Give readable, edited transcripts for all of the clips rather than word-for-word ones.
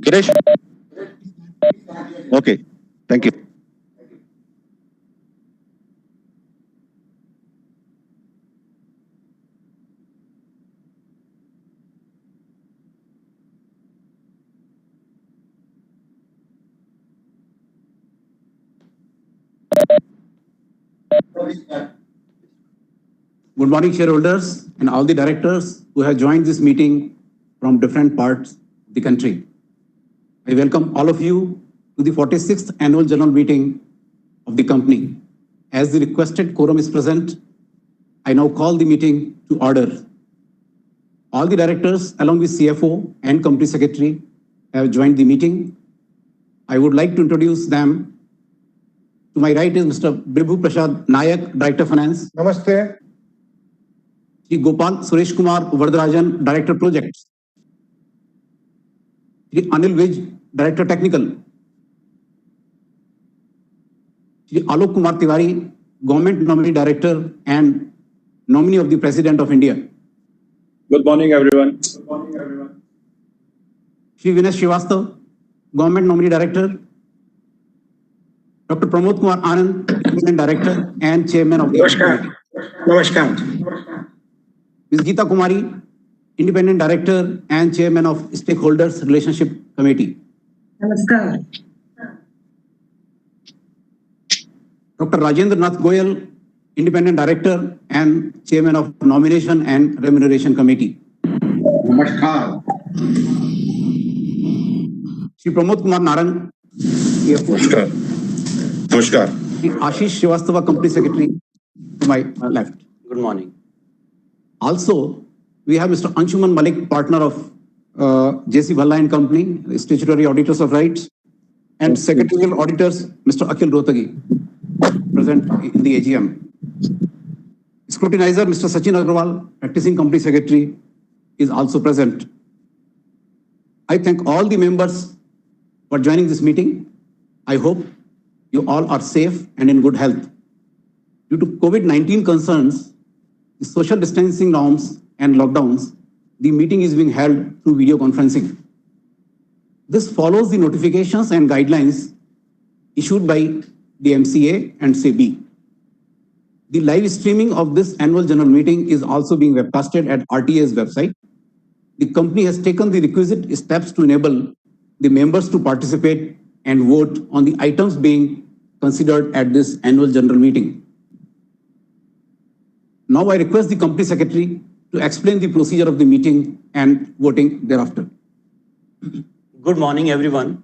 Girish? Okay, thank you. Good morning, shareholders and all the directors who have joined this meeting from different parts of the country. I welcome all of you to the 46th Annual General Meeting of the company. As the requested quorum is present, I now call the meeting to order. All the directors, along with CFO and Company Secretary, have joined the meeting. I would like to introduce them. To my right is Mr. Bibhu Prasad Nayak, Director of Finance. Namaste. Shri Gopal Suresh Kumar Vardarajan, Director Projects. Shri Anil Vij, Director Technical. Shri Alok Kumar Tiwari, Government Nominee Director and nominee of the President of India. Good morning, everyone. Shri Vinay Srivastav, Government Nominee Director. Dr. Pramod Kumar Anand, Independent Director and Chairman of the Committee. Namaskar. Ms. Geeta Kumari, Independent Director and Chairman of Stakeholders Relationship Committee. Namaskar. Dr. Rajendra Nath Goyal, Independent Director and Chairman of Nomination and Remuneration Committee. Namaskar. Shri Pramod Kumar Narang, CFO. Namaskar. Shri Ashish Srivastava, Company Secretary, to my left. Good morning. Also, we have Mr. Anshuman Malik, partner of JC Bhalla and Company, statutory auditors of rights, and secretarial auditors, Mr. Akhil Rohtagi, present in the AGM. Scrutinizer, Mr. Sachin Agarwal, practicing Company Secretary, is also present. I thank all the members for joining this meeting. I hope you all are safe and in good health. Due to COVID-19 concerns, the social distancing norms and lockdowns, the meeting is being held through video conferencing. This follows the notifications and guidelines issued by the MCA and SEBI. The live streaming of this annual general meeting is also being webcasted at RTA's website. The company has taken the requisite steps to enable the members to participate and vote on the items being considered at this annual general meeting. Now I request the Company Secretary to explain the procedure of the meeting and voting thereafter. Good morning, everyone.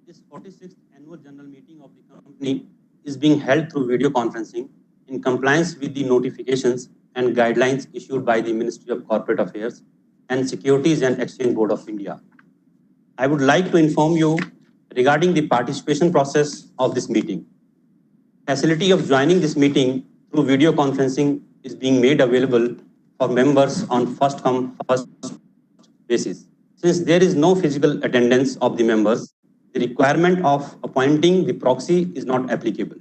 This 46th Annual General Meeting of the company is being held through video conferencing in compliance with the notifications and guidelines issued by the Ministry of Corporate Affairs and Securities and Exchange Board of India. I would like to inform you regarding the participation process of this meeting. Facility of joining this meeting through video conferencing is being made available for members on first-come, first basis. Since there is no physical attendance of the members, the requirement of appointing the proxy is not applicable.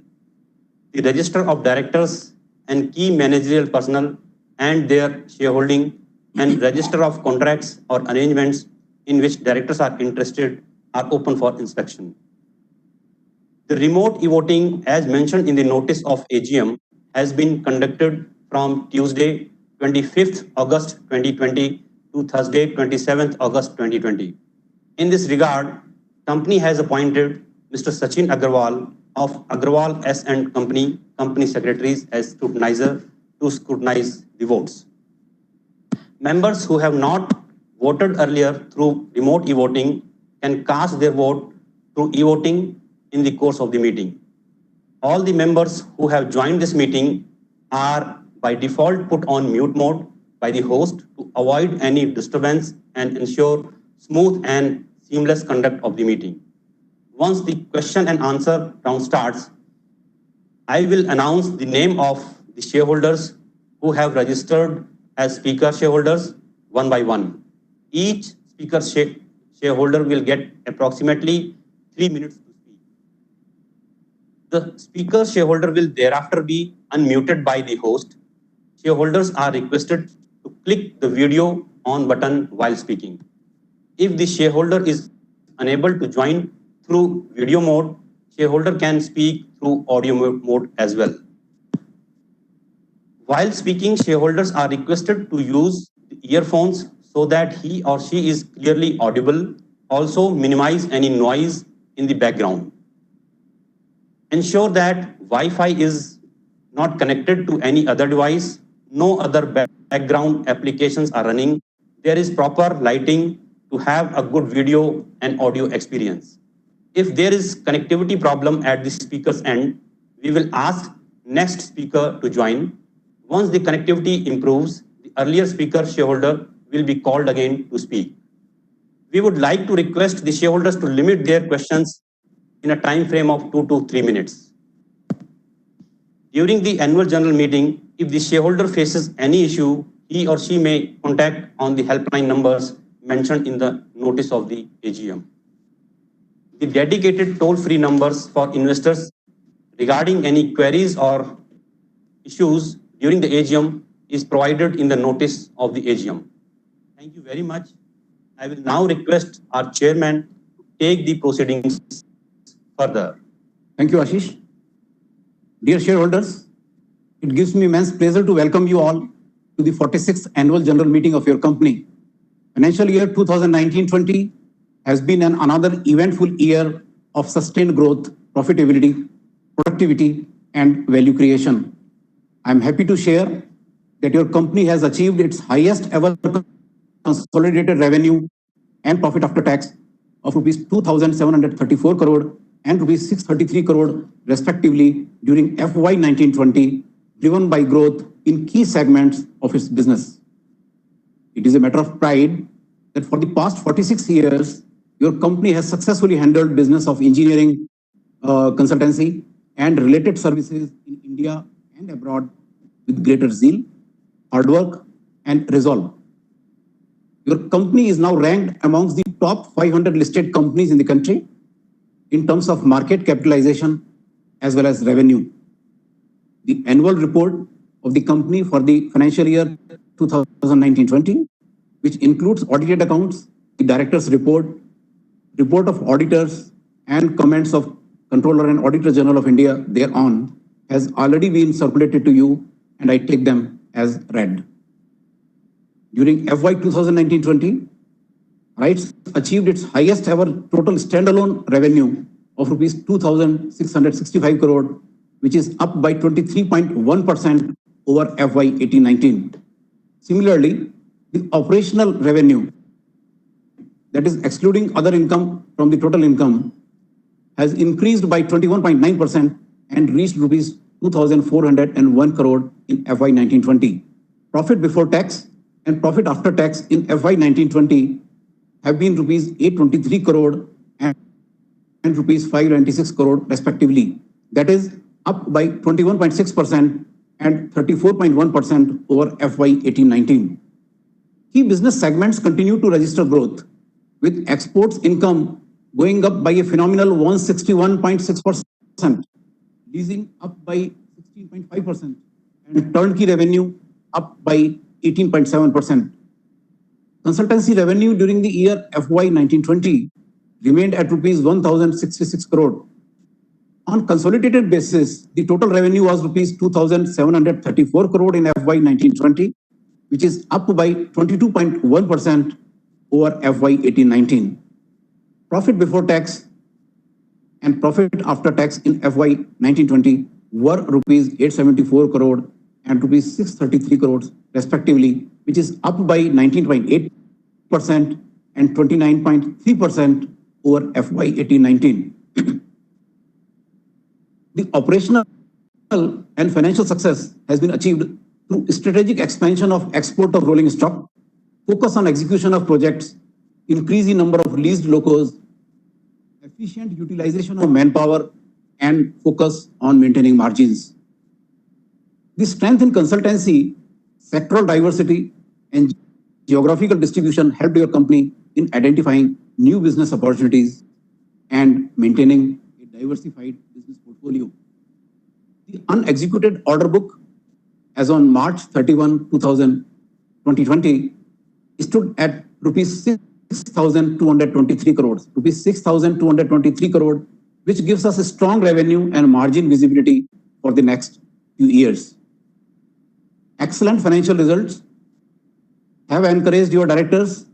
The register of directors and key managerial personnel and their shareholding and register of contracts or arrangements in which directors are interested are open for inspection. The remote e-voting, as mentioned in the notice of AGM, has been conducted from Tuesday, 25th August 2020 to Thursday, 27th August 2020. In this regard, company has appointed Mr. Sachin Agarwal of Agarwal S & Company, Company Secretaries as scrutinizer to scrutinize the votes. Members who have not voted earlier through remote e-voting can cast their vote through e-voting in the course of the meeting. All the members who have joined this meeting are by default put on mute mode by the host to avoid any disturbance and ensure smooth and seamless conduct of the meeting. Once the question and answer round starts, I will announce the name of the shareholders who have registered as speaker shareholders one by one. Each speaker shareholder will get approximately 3 minutes to speak. The speaker shareholder will thereafter be unmuted by the host. Shareholders are requested to click the video on button while speaking. If the shareholder is unable to join through video mode, shareholder can speak through audio mode as well. While speaking, shareholders are requested to use the earphones so that he or she is clearly audible. Also, minimize any noise in the background. Ensure that Wi-Fi is not connected to any other device. No other background applications are running. There is proper lighting to have a good video and audio experience. If there is connectivity problem at the speaker's end, we will ask next speaker to join. Once the connectivity improves, the earlier speaker shareholder will be called again to speak. We would like to request the shareholders to limit their questions in a time frame of 2 to 3 minutes. During the annual general meeting, if the shareholder faces any issue, he or she may contact on the helpline numbers mentioned in the notice of the AGM. The dedicated toll-free numbers for investors regarding any queries or issues during the AGM is provided in the notice of the AGM. Thank you very much. I will now request our chairman to take the proceedings further. Thank you, Ashish. Dear shareholders, it gives me immense pleasure to welcome you all to the 46th annual general meeting of your company. Financial year 2019-20 has been another eventful year of sustained growth, profitability, productivity, and value creation. I'm happy to share that your company has achieved its highest ever consolidated revenue and profit after tax of rupees 2,734 crore and rupees 633 crore respectively during FY 19-20, driven by growth in key segments of its business. It is a matter of pride that for the past 46 years, your company has successfully handled business of engineering, consultancy, and related services in India and abroad with greater zeal, hard work, and resolve. Your company is now ranked amongst the top 500 listed companies in the country in terms of market capitalization as well as revenue. The annual report of the company for the financial year 2019-20, which includes audited accounts, the director's report, report of auditors, and comments of Controller and Auditor General of India thereon, has already been circulated to you, and I take them as read. During FY 2019-20, RITES achieved its highest ever total standalone revenue of rupees 2,665 crore, which is up by 23.1% over FY 18-19. Similarly, the operational revenue, that is excluding other income from the total income, has increased by 21.9% and reached rupees 2,401 crore in FY 19-20. Profit before tax and profit after tax in FY 19-20 have been rupees 823 crore and rupees 596 crore respectively. That is up by 21.6% and 34.1% over FY 18-19. Key business segments continue to register growth, with exports income going up by a phenomenal 161.6%, leasing up by 16.5%, and turnkey revenue up by 18.7%. Consultancy revenue during the year FY 19-20 remained at rupees 1,066 crore. On consolidated basis, the total revenue was rupees 2,734 crore in FY 19-20, which is up by 22.1% over FY 18-19. Profit before tax and profit after tax in FY 19-20 were rupees 874 crore and rupees 633 crores respectively, which is up by 19.8% and 29.3% over FY 18-19. The operational and financial success has been achieved through strategic expansion of export of rolling stock, focus on execution of projects, increase in number of leased locos, efficient utilization of manpower, and focus on maintaining margins. The strength in consultancy, sectoral diversity, and geographical distribution helped your company in identifying new business opportunities and maintaining a diversified business portfolio. The unexecuted order book as on March 31, 2020 stood at rupees 6,223 crores, rupees 6,223 crore, which gives us a strong revenue and margin visibility for the next few years. Excellent financial results have encouraged your directors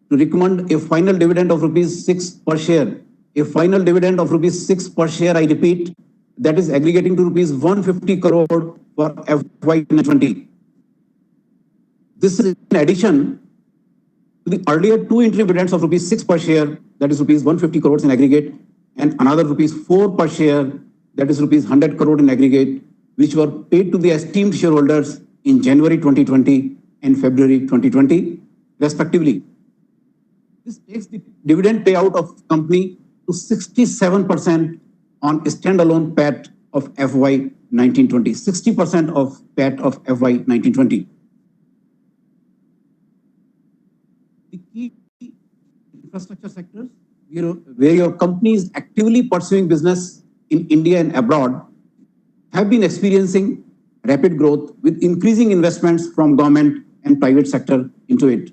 to recommend a final dividend of rupees 6 per share. A final dividend of rupees 6 per share, I repeat, that is aggregating to rupees 150 crore for FY 2020. This is in addition to the earlier two interim dividends of rupees 6 per share, that is rupees 150 crores in aggregate, and another rupees 4 per share, that is rupees 100 crore in aggregate, which were paid to the esteemed shareholders in January 2020 and February 2020, respectively. This takes the dividend payout of company to 67% on standalone PAT of FY 1920, 60% of PAT of FY 1920. The key infrastructure sectors where your company is actively pursuing business in India and abroad have been experiencing rapid growth with increasing investments from government and private sector into it.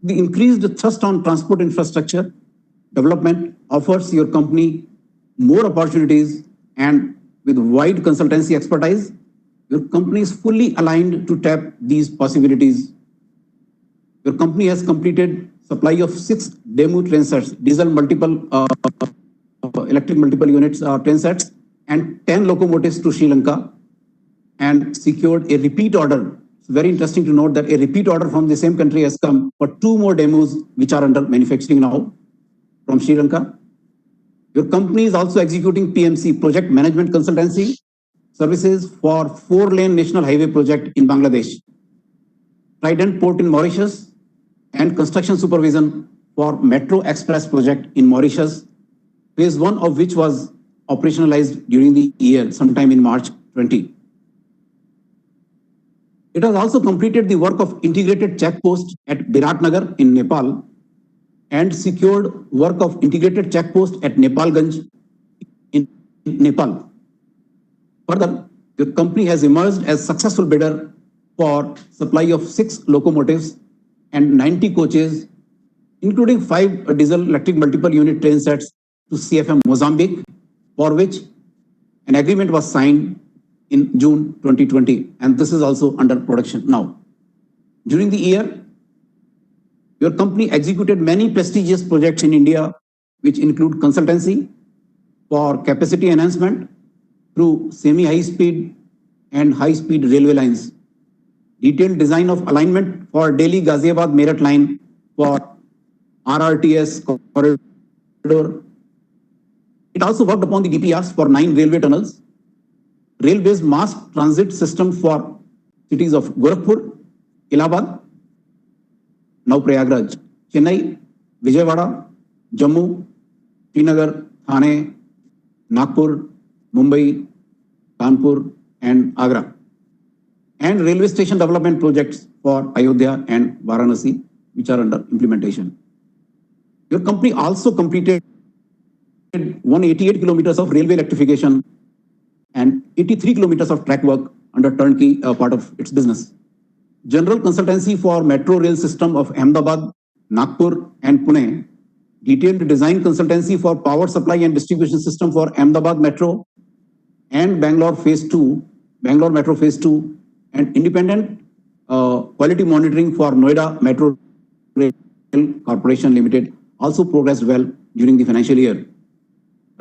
The increased thrust on transport infrastructure development offers your company more opportunities, and with wide consultancy expertise, your company is fully aligned to tap these possibilities. Your company has completed supply of 6 demo train sets, diesel multiple electric multiple units train sets, and 10 locomotives to Sri Lanka, and secured a repeat order. It's very interesting to note that a repeat order from the same country has come for 2 more demos which are under manufacturing now from Sri Lanka. Your company is also executing PMC, Project Management Consultancy services for 4-lane national highway project in Bangladesh, Trident Port in Mauritius, and construction supervision for Metro Express project in Mauritius, phase 1 of which was operationalized during the year, sometime in March 20. It has also completed the work of integrated check post at Biratnagar in Nepal and secured work of integrated check post at Nepalganj in Nepal. Further, your company has emerged as successful bidder for supply of 6 locomotives and 90 coaches, including 5 diesel electric multiple unit train sets to CFM Mozambique, for which an agreement was signed in June 2020, and this is also under production now. During the year, your company executed many prestigious projects in India, which include consultancy for capacity enhancement through semi-high speed and high-speed railway lines, detailed design of alignment for Delhi Ghaziabad Meerut line for RRTS corridor. It also worked upon the DPRs for 9 railway tunnels, railways mass transit system for cities of Gorakhpur, Allahabad, now Prayagraj, Chennai, Vijayawada, Jammu, Srinagar, Thane, Nagpur, Mumbai, Kanpur, and Agra, and railway station development projects for Ayodhya and Varanasi, which are under implementation. Your company also completed 188 kilometers of railway electrification and 83 kilometers of track work under turnkey part of its business. General consultancy for metro rail system of Ahmedabad, Nagpur, and Pune, detailed design consultancy for power supply and distribution system for Ahmedabad Metro and Bangalore Phase 2, Bangalore Metro Phase 2, and independent quality monitoring for Noida Metro Rail Corporation Limited also progressed well during the financial year.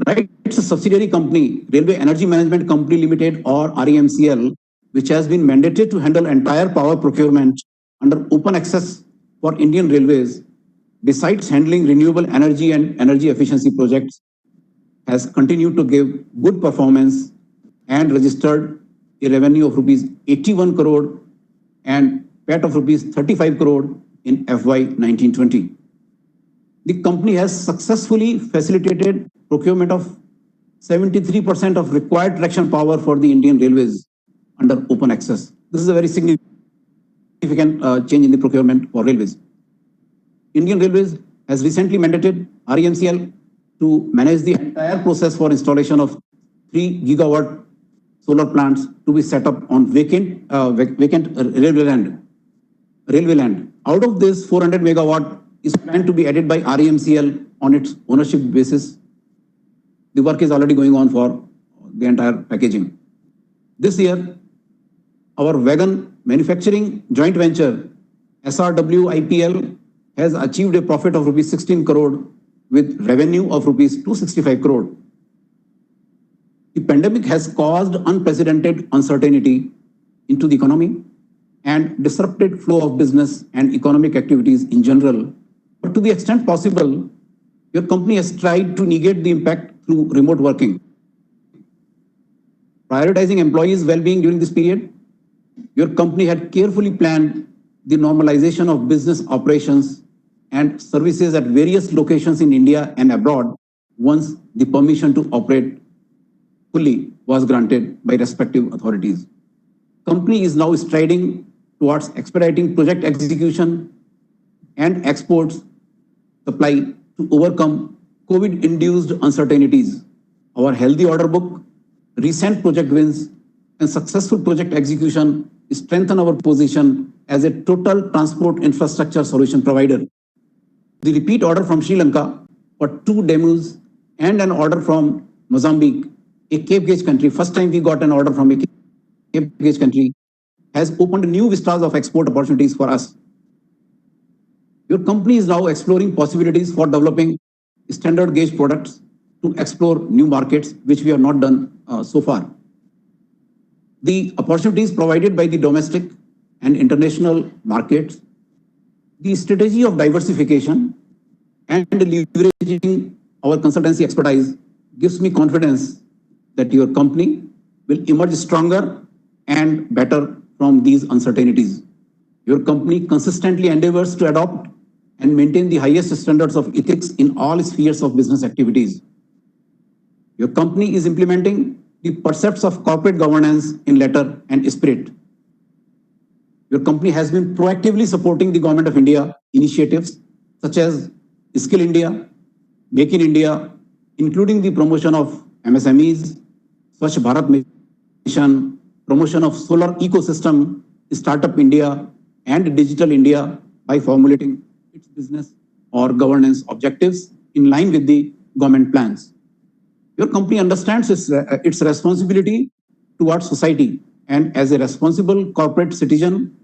Right, it's a subsidiary company, Railway Energy Management Company Limited, or REMCL, which has been mandated to handle entire power procurement under open access for Indian Railways, besides handling renewable energy and energy efficiency projects, has continued to give good performance and registered a revenue of rupees 81 crore and PAT of rupees 35 crore in FY 1920. The company has successfully facilitated procurement of 73% of required traction power for the Indian Railways under open access. This is a very significant change in the procurement for railways. Indian Railways has recently mandated REMCL to manage the entire process for installation of 3 gigawatt solar plants to be set up on vacant railway land. Out of this, 400 megawatt is planned to be added by REMCL on its ownership basis. The work is already going on for the entire packaging. This year, our wagon manufacturing joint venture, SRWIPL, has achieved a profit of rupees 16 crore with revenue of rupees 265 crore. The pandemic has caused unprecedented uncertainty into the economy and disrupted flow of business and economic activities in general. But to the extent possible, your company has tried to negate the impact through remote working. Prioritizing employees' well-being during this period, your company had carefully planned the normalization of business operations and services at various locations in India and abroad once the permission to operate fully was granted by respective authorities. Company is now striding towards expediting project execution and exports supply to overcome COVID-induced uncertainties. Our healthy order book, recent project wins, and successful project execution strengthen our position as a total transport infrastructure solution provider. The repeat order from Sri Lanka for 2 demos and an order from Mozambique, a Cape Gauge country, first time we got an order from a Cape Gauge country, has opened new vistas of export opportunities for us. Your company is now exploring possibilities for developing standard gauge products to explore new markets, which we have not done so far. The opportunities provided by the domestic and international markets, the strategy of diversification and leveraging our consultancy expertise gives me confidence that your company will emerge stronger and better from these uncertainties. Your company consistently endeavors to adopt and maintain the highest standards of ethics in all spheres of business activities. Your company is implementing the precepts of corporate governance in letter and spirit. Your company has been proactively supporting the Government of India initiatives such as Skill India, Make in India, including the promotion of MSMEs, Swachh Bharat Mission, promotion of solar ecosystem, Startup India, and Digital India by formulating its business or governance objectives in line with the government plans. Your company understands its responsibility towards society, and as a responsible corporate citizen,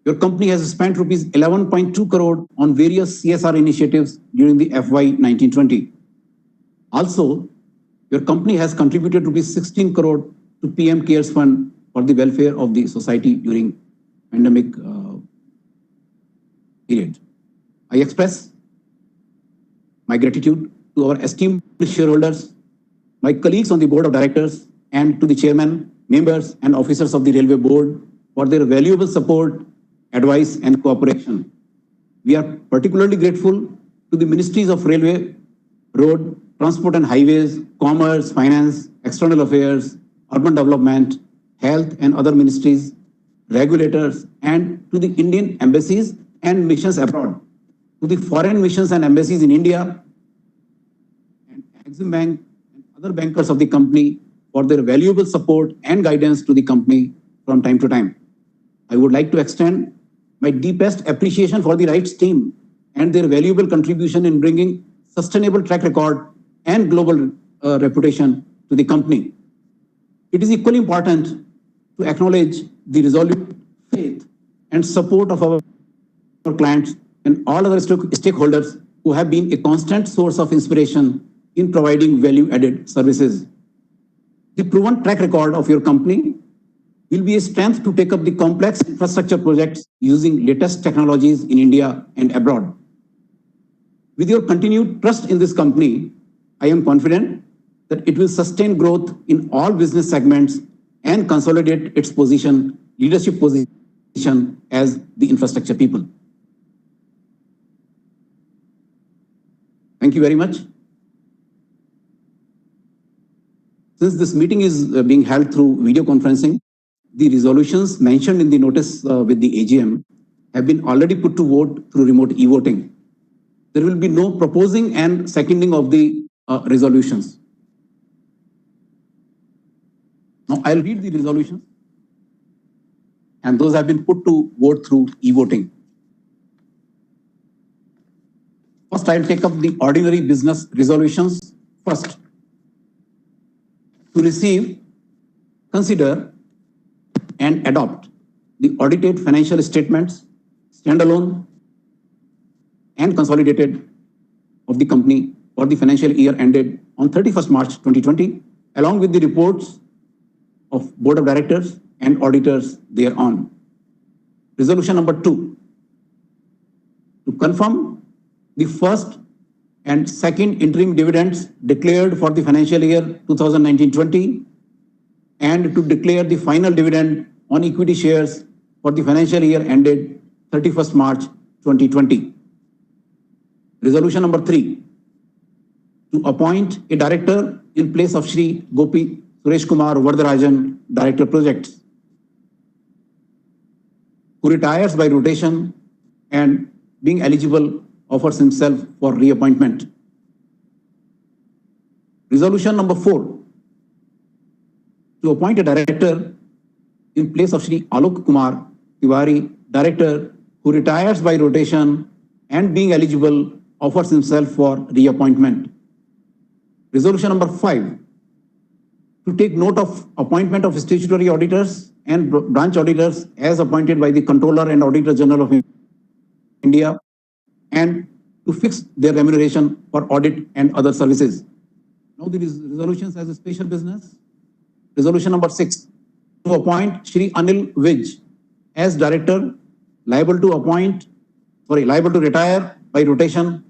your company has spent rupees 11.2 crore on various CSR initiatives during the FY 1920. Also, your company has contributed rupees 16 crore to PM CARES Fund for the welfare of the society during pandemic period. I express my gratitude to our esteemed shareholders, my colleagues on the board of directors, and to the chairman, members, and officers of the railway board for their valuable support, advice, and cooperation. We are particularly grateful to the ministries of railway, road, transport and highways, commerce, finance, external affairs, urban development, health, and other ministries, regulators, and to the Indian embassies and missions abroad, to the foreign missions and embassies in India, and Exim Bank and other bankers of the company for their valuable support and guidance to the company from time to time. I would like to extend my deepest appreciation for the RITES team and their valuable contribution in bringing sustainable track record and global reputation to the company. It is equally important to acknowledge the resolute faith and support of our clients and all other stakeholders who have been a constant source of inspiration in providing value-added services. The proven track record of your company will be a strength to take up the complex infrastructure projects using latest technologies in India and abroad. With your continued trust in this company, I am confident that it will sustain growth in all business segments and consolidate its leadership position as the infrastructure people. Thank you very much. Since this meeting is being held through video conferencing, the resolutions mentioned in the notice with the AGM have been already put to vote through remote e-voting. There will be no proposing and seconding of the resolutions. Now I'll read the resolutions, and those have been put to vote through e-voting. First, I'll take up the ordinary business resolutions first. To receive, consider, and adopt the audited financial statements, standalone and consolidated, of the company for the financial year ended on 31st March 2020, along with the reports of Board of Directors and auditors thereon. Resolution number 2, to confirm the first and second interim dividends declared for the financial year 2019-20 and to declare the final dividend on equity shares for the financial year ended 31st March 2020. Resolution number 3, to appoint a director in place of Shri Gopi Suresh Kumar Vardarajan, Director Projects, who retires by rotation and being eligible offers himself for reappointment. Resolution number 4, to appoint a director in place of Shri Alok Kumar Tiwari, Director, who retires by rotation and being eligible offers himself for reappointment. Resolution number 5, to take note of appointment of statutory auditors and branch auditors as appointed by the Controller and Auditor General of India and to fix their remuneration for audit and other services. Now the resolutions as a special business. Resolution number 6, to appoint Shri Anil Vij as Director, liable to retire by rotation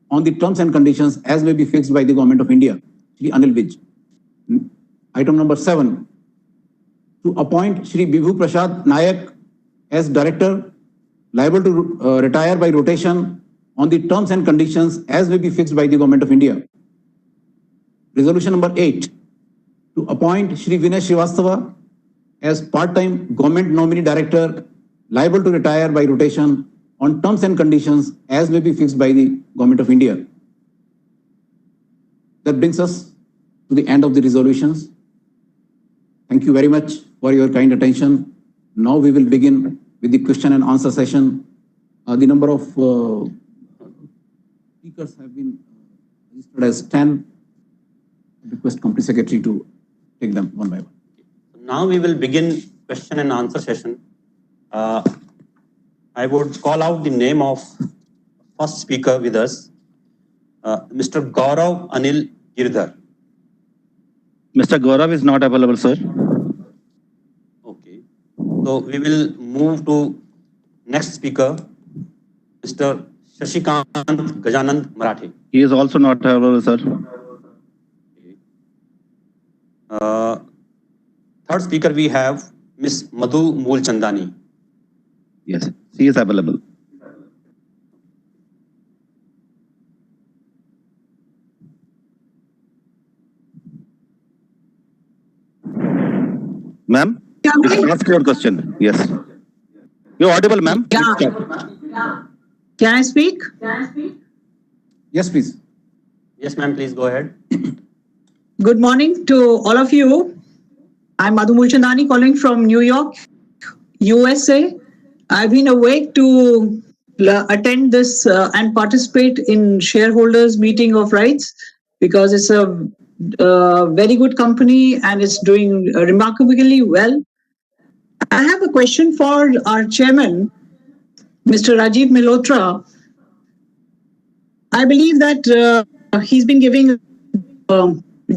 on the terms and conditions as may be fixed by the Government of India, Shri Anil Vij. Item number 7, to appoint Shri Bibhu Prasad Nayak as Director, liable to retire by rotation on the terms and conditions as may be fixed by the Government of India. Resolution number 8, to appoint Shri Vinay Srivastava as part-time Government Nominee Director, liable to retire by rotation on terms and conditions as may be fixed by the Government of India. That brings us to the end of the resolutions. Thank you very much for your kind attention. Now we will begin with the question and answer session. The number of speakers have been registered as 10. I request Company Secretary to take them one by one. Now we will begin question and answer session. I would call out the name of first speaker with us, Mr. Gaurav Anil Girdhar. Mr. Gaurav is not available, sir. Okay. So we will move to next speaker, Mr. Shashikant Gajanand Marathe. He is also not available, sir. Third speaker we have Ms. Madhu Moolchandani. Yes, he is available. Ma'am, you can ask your question. Yes. You're audible, ma'am. Yeah. Can I speak? Yes, please. Yes, ma'am, please go ahead. Good morning to all of you. I'm Madhu Moolchandani calling from New York, USA. I've been awake to attend this and participate in shareholders meeting of rights because it's a very good company and it's doing remarkably well. I have a question for our chairman, Mr. Rajiv Malhotra. I believe that he's been giving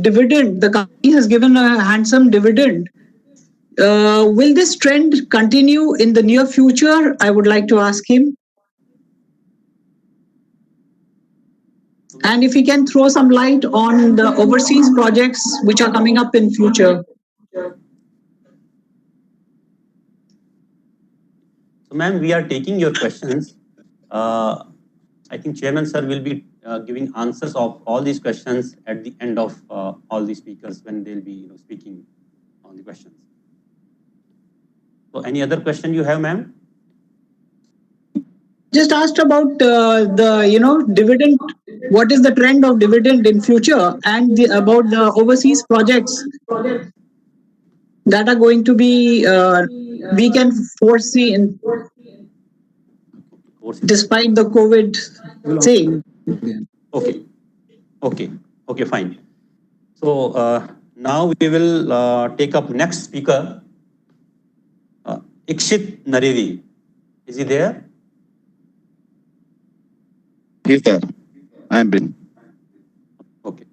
dividend. The company has given a handsome dividend. Will this trend continue in the near future? I would like to ask him. And if he can throw some light on the overseas projects which are coming up in future. So, ma'am, we are taking your questions. I think Chairman sir will be giving answers of all these questions at the end of all the speakers when they'll be speaking on the questions. So, any other question you have, ma'am? Just asked about the dividend. What is the trend of dividend in future, and about the overseas projects that are going to be we can foresee in despite the COVID thing. Okay, fine. So now we will take up next speaker, Ikshit Naredi. Is he there? He's there. I am bring. Okay.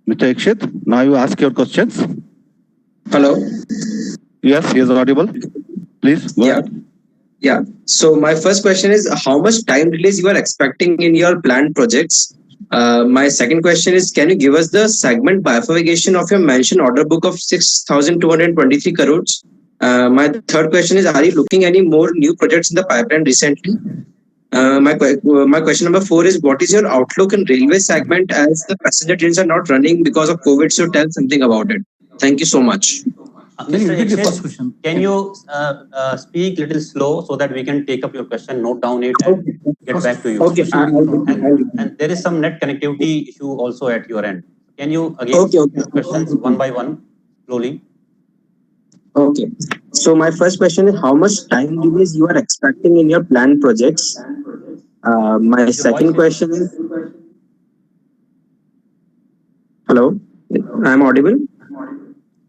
Mr. Ikshit, now you ask your questions. Hello. Yes, he is audible. Please go Yeah. ahead. Yeah. So my first question is how much time release you are expecting in your planned projects? My second question is, can you give us the segment bifurcation of your mentioned order book of 6,223 crores? My third question is, are you looking any more new projects in the pipeline recently? My question number 4 is, what is your outlook in railway segment as the passenger trains are not running because of COVID? So tell something about it. Thank you so much. Can you Mr. repeat the Ikshit, first question? can you speak little slow so that we can take up your question, note down it, and get back to you? Okay. And there is some net connectivity issue also at your end. Can you again Okay. your questions one by one, slowly? Okay. So my first question is, how much time release you are expecting in your planned projects? My second question is, hello, I'm audible.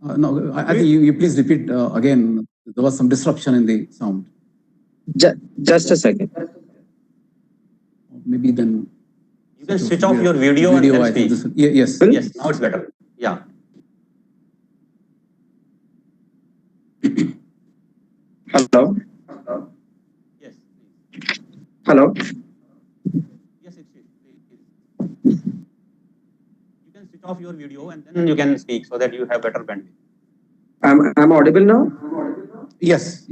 No, I think you please repeat again. There was some disruption in the sound. Just a second. Maybe then. You can switch off your video and then I think speak. yes. Yes, now it's better. Yeah. Hello. Yes. Hello. Yes, please. You can switch off your video and then you can speak so that you have better bandwidth. I'm audible now. Yes.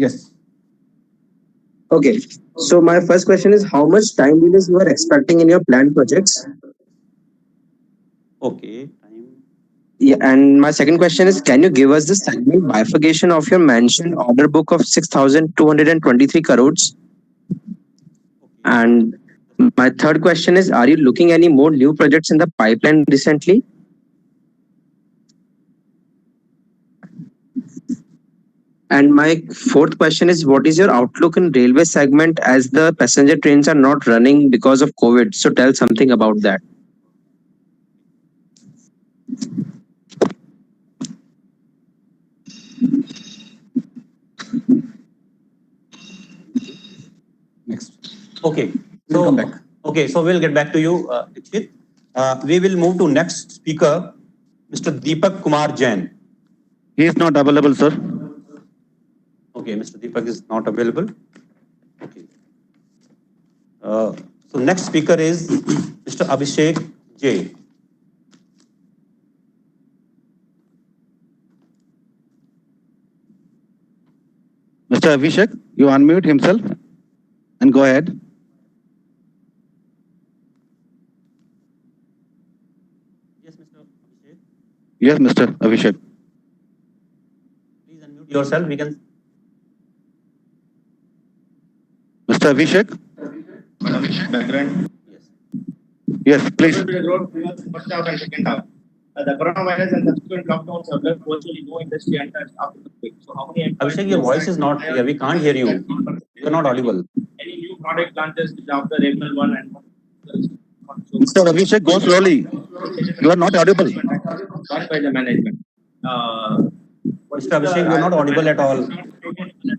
Okay. So my first question is, how much time release you are expecting in your planned projects? Okay. Yeah, and my second question is, can you give us the segment bifurcation of your mentioned order book of 6,223 crores? And my third question is, are you looking any more new projects in the pipeline recently? And my fourth question is, what is your outlook in railway segment as the passenger trains are not running because of COVID? So tell something about that. Next. Okay. We'll come back. Okay, so we'll get back to you, Dikshit. We will move to next speaker, Mr. Deepak Kumar Jain. He is not available, sir. Okay, Mr. Deepak is not available. Okay. So next speaker is Mr. Abhishek J. Mr. Abhishek, you unmute himself and go ahead. Yes, Mr. Abhishek. Yes, Mr. Abhishek. Please unmute yourself. We can. Mr. Abhishek? Background. Yes. Yes, please. First half and second half. The coronavirus and subsequent lockdowns have left virtually no industry untouched after the quake. So how many? Abhishek, your voice is not clear. We can't hear you. You're not audible. Any new product launches after April 1 and Mr. Abhishek, go slowly. You are not audible. Done by the management. Mr. Abhishek, you're not audible at all.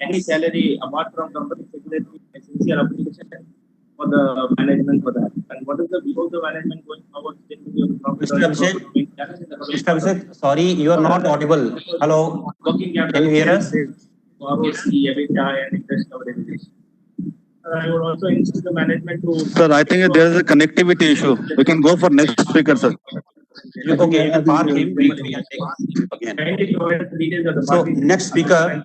Any salary apart from company secretary essential application for the management for that. And what is the view of the management going forward? Mr. Abhishek, sorry, you are not audible. Hello, can you hear us? EBITDA and interest coverage. I would also insist the management to. Sir, I think there is a connectivity issue. We can go for next speaker, sir. Okay, you can park him. We can take again. So next speaker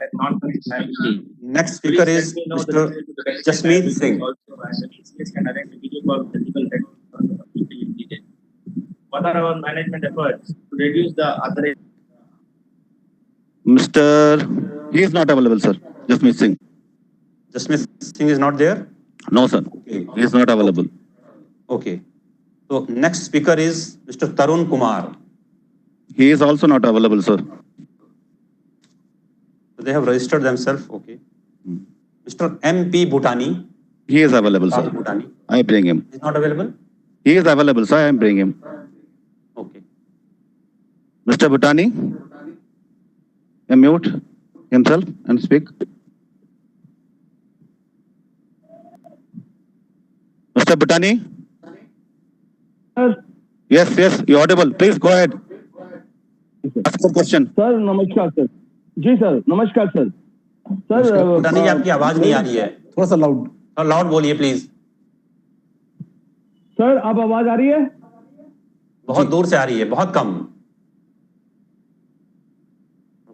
is Mr. Jasmeet Singh. What are our management efforts to reduce the other? He is not available, sir. Jasmeet Singh. Jasmeet Singh is not there? No, sir. Okay. He is not available. Okay. So next speaker is Mr. Tarun Kumar. He is also not available, sir. They have registered themselves. Okay. Mr. MP Bhutani. He is available, sir. Bhutani I bring him. is not available. He is available, sir. I bring him. Okay. Mr. Bhutani, mute himself and speak. Mr. Bhutani? Yes, you're audible. Please go ahead. Ask the question. Sir नमस्कार sir जी sir नमस्कार sir sir भूटानी जी आपकी आवाज नहीं आ रही है, थोड़ा सा loud. थोड़ा लाउड बोलिए प्लीज। सर अब आवाज आ रही है? बहुत दूर से आ रही है, बहुत कम।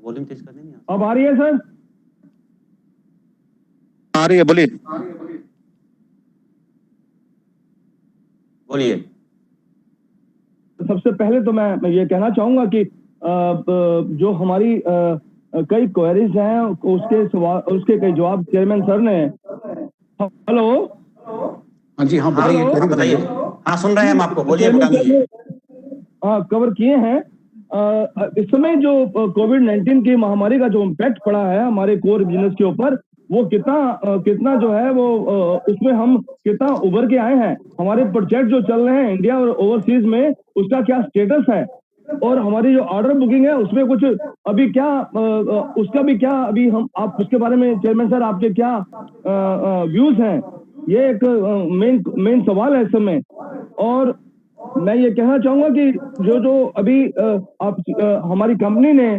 वॉल्यूम तेज करने नहीं अब आ रही है सर? आ रही है, बोलिए। बोलिए। सबसे पहले तो मैं ये कहना चाहूंगा कि जो हमारी कई क्वेरीज हैं उसके कई जवाब चेयरमैन सर ने। हेलो हाँ जी, हाँ बताइए, हाँ, query बताइए। बताइए। हाँ सुन रहे हैं हम आपको, बोलिए भूटानी जी। हाँ कवर किए हैं। इस समय जो कोविड-19 की महामारी का जो इम्पैक्ट पड़ा है हमारे कोर बिजनेस के ऊपर, वो कितना जो है वो उसमें हम कितना उभर के आए हैं। हमारे प्रोजेक्ट जो चल रहे हैं इंडिया और ओवरसीज में, उसका क्या स्टेटस है, और हमारी जो ऑर्डर बुकिंग है उसमें कुछ अभी क्या उसका भी क्या अभी हम आप उसके बारे में चेयरमैन सर आपके क्या व्यूज हैं, ये एक मेन सवाल है इस समय। और मैं ये कहना चाहूंगा कि जो अभी हमारी कंपनी ने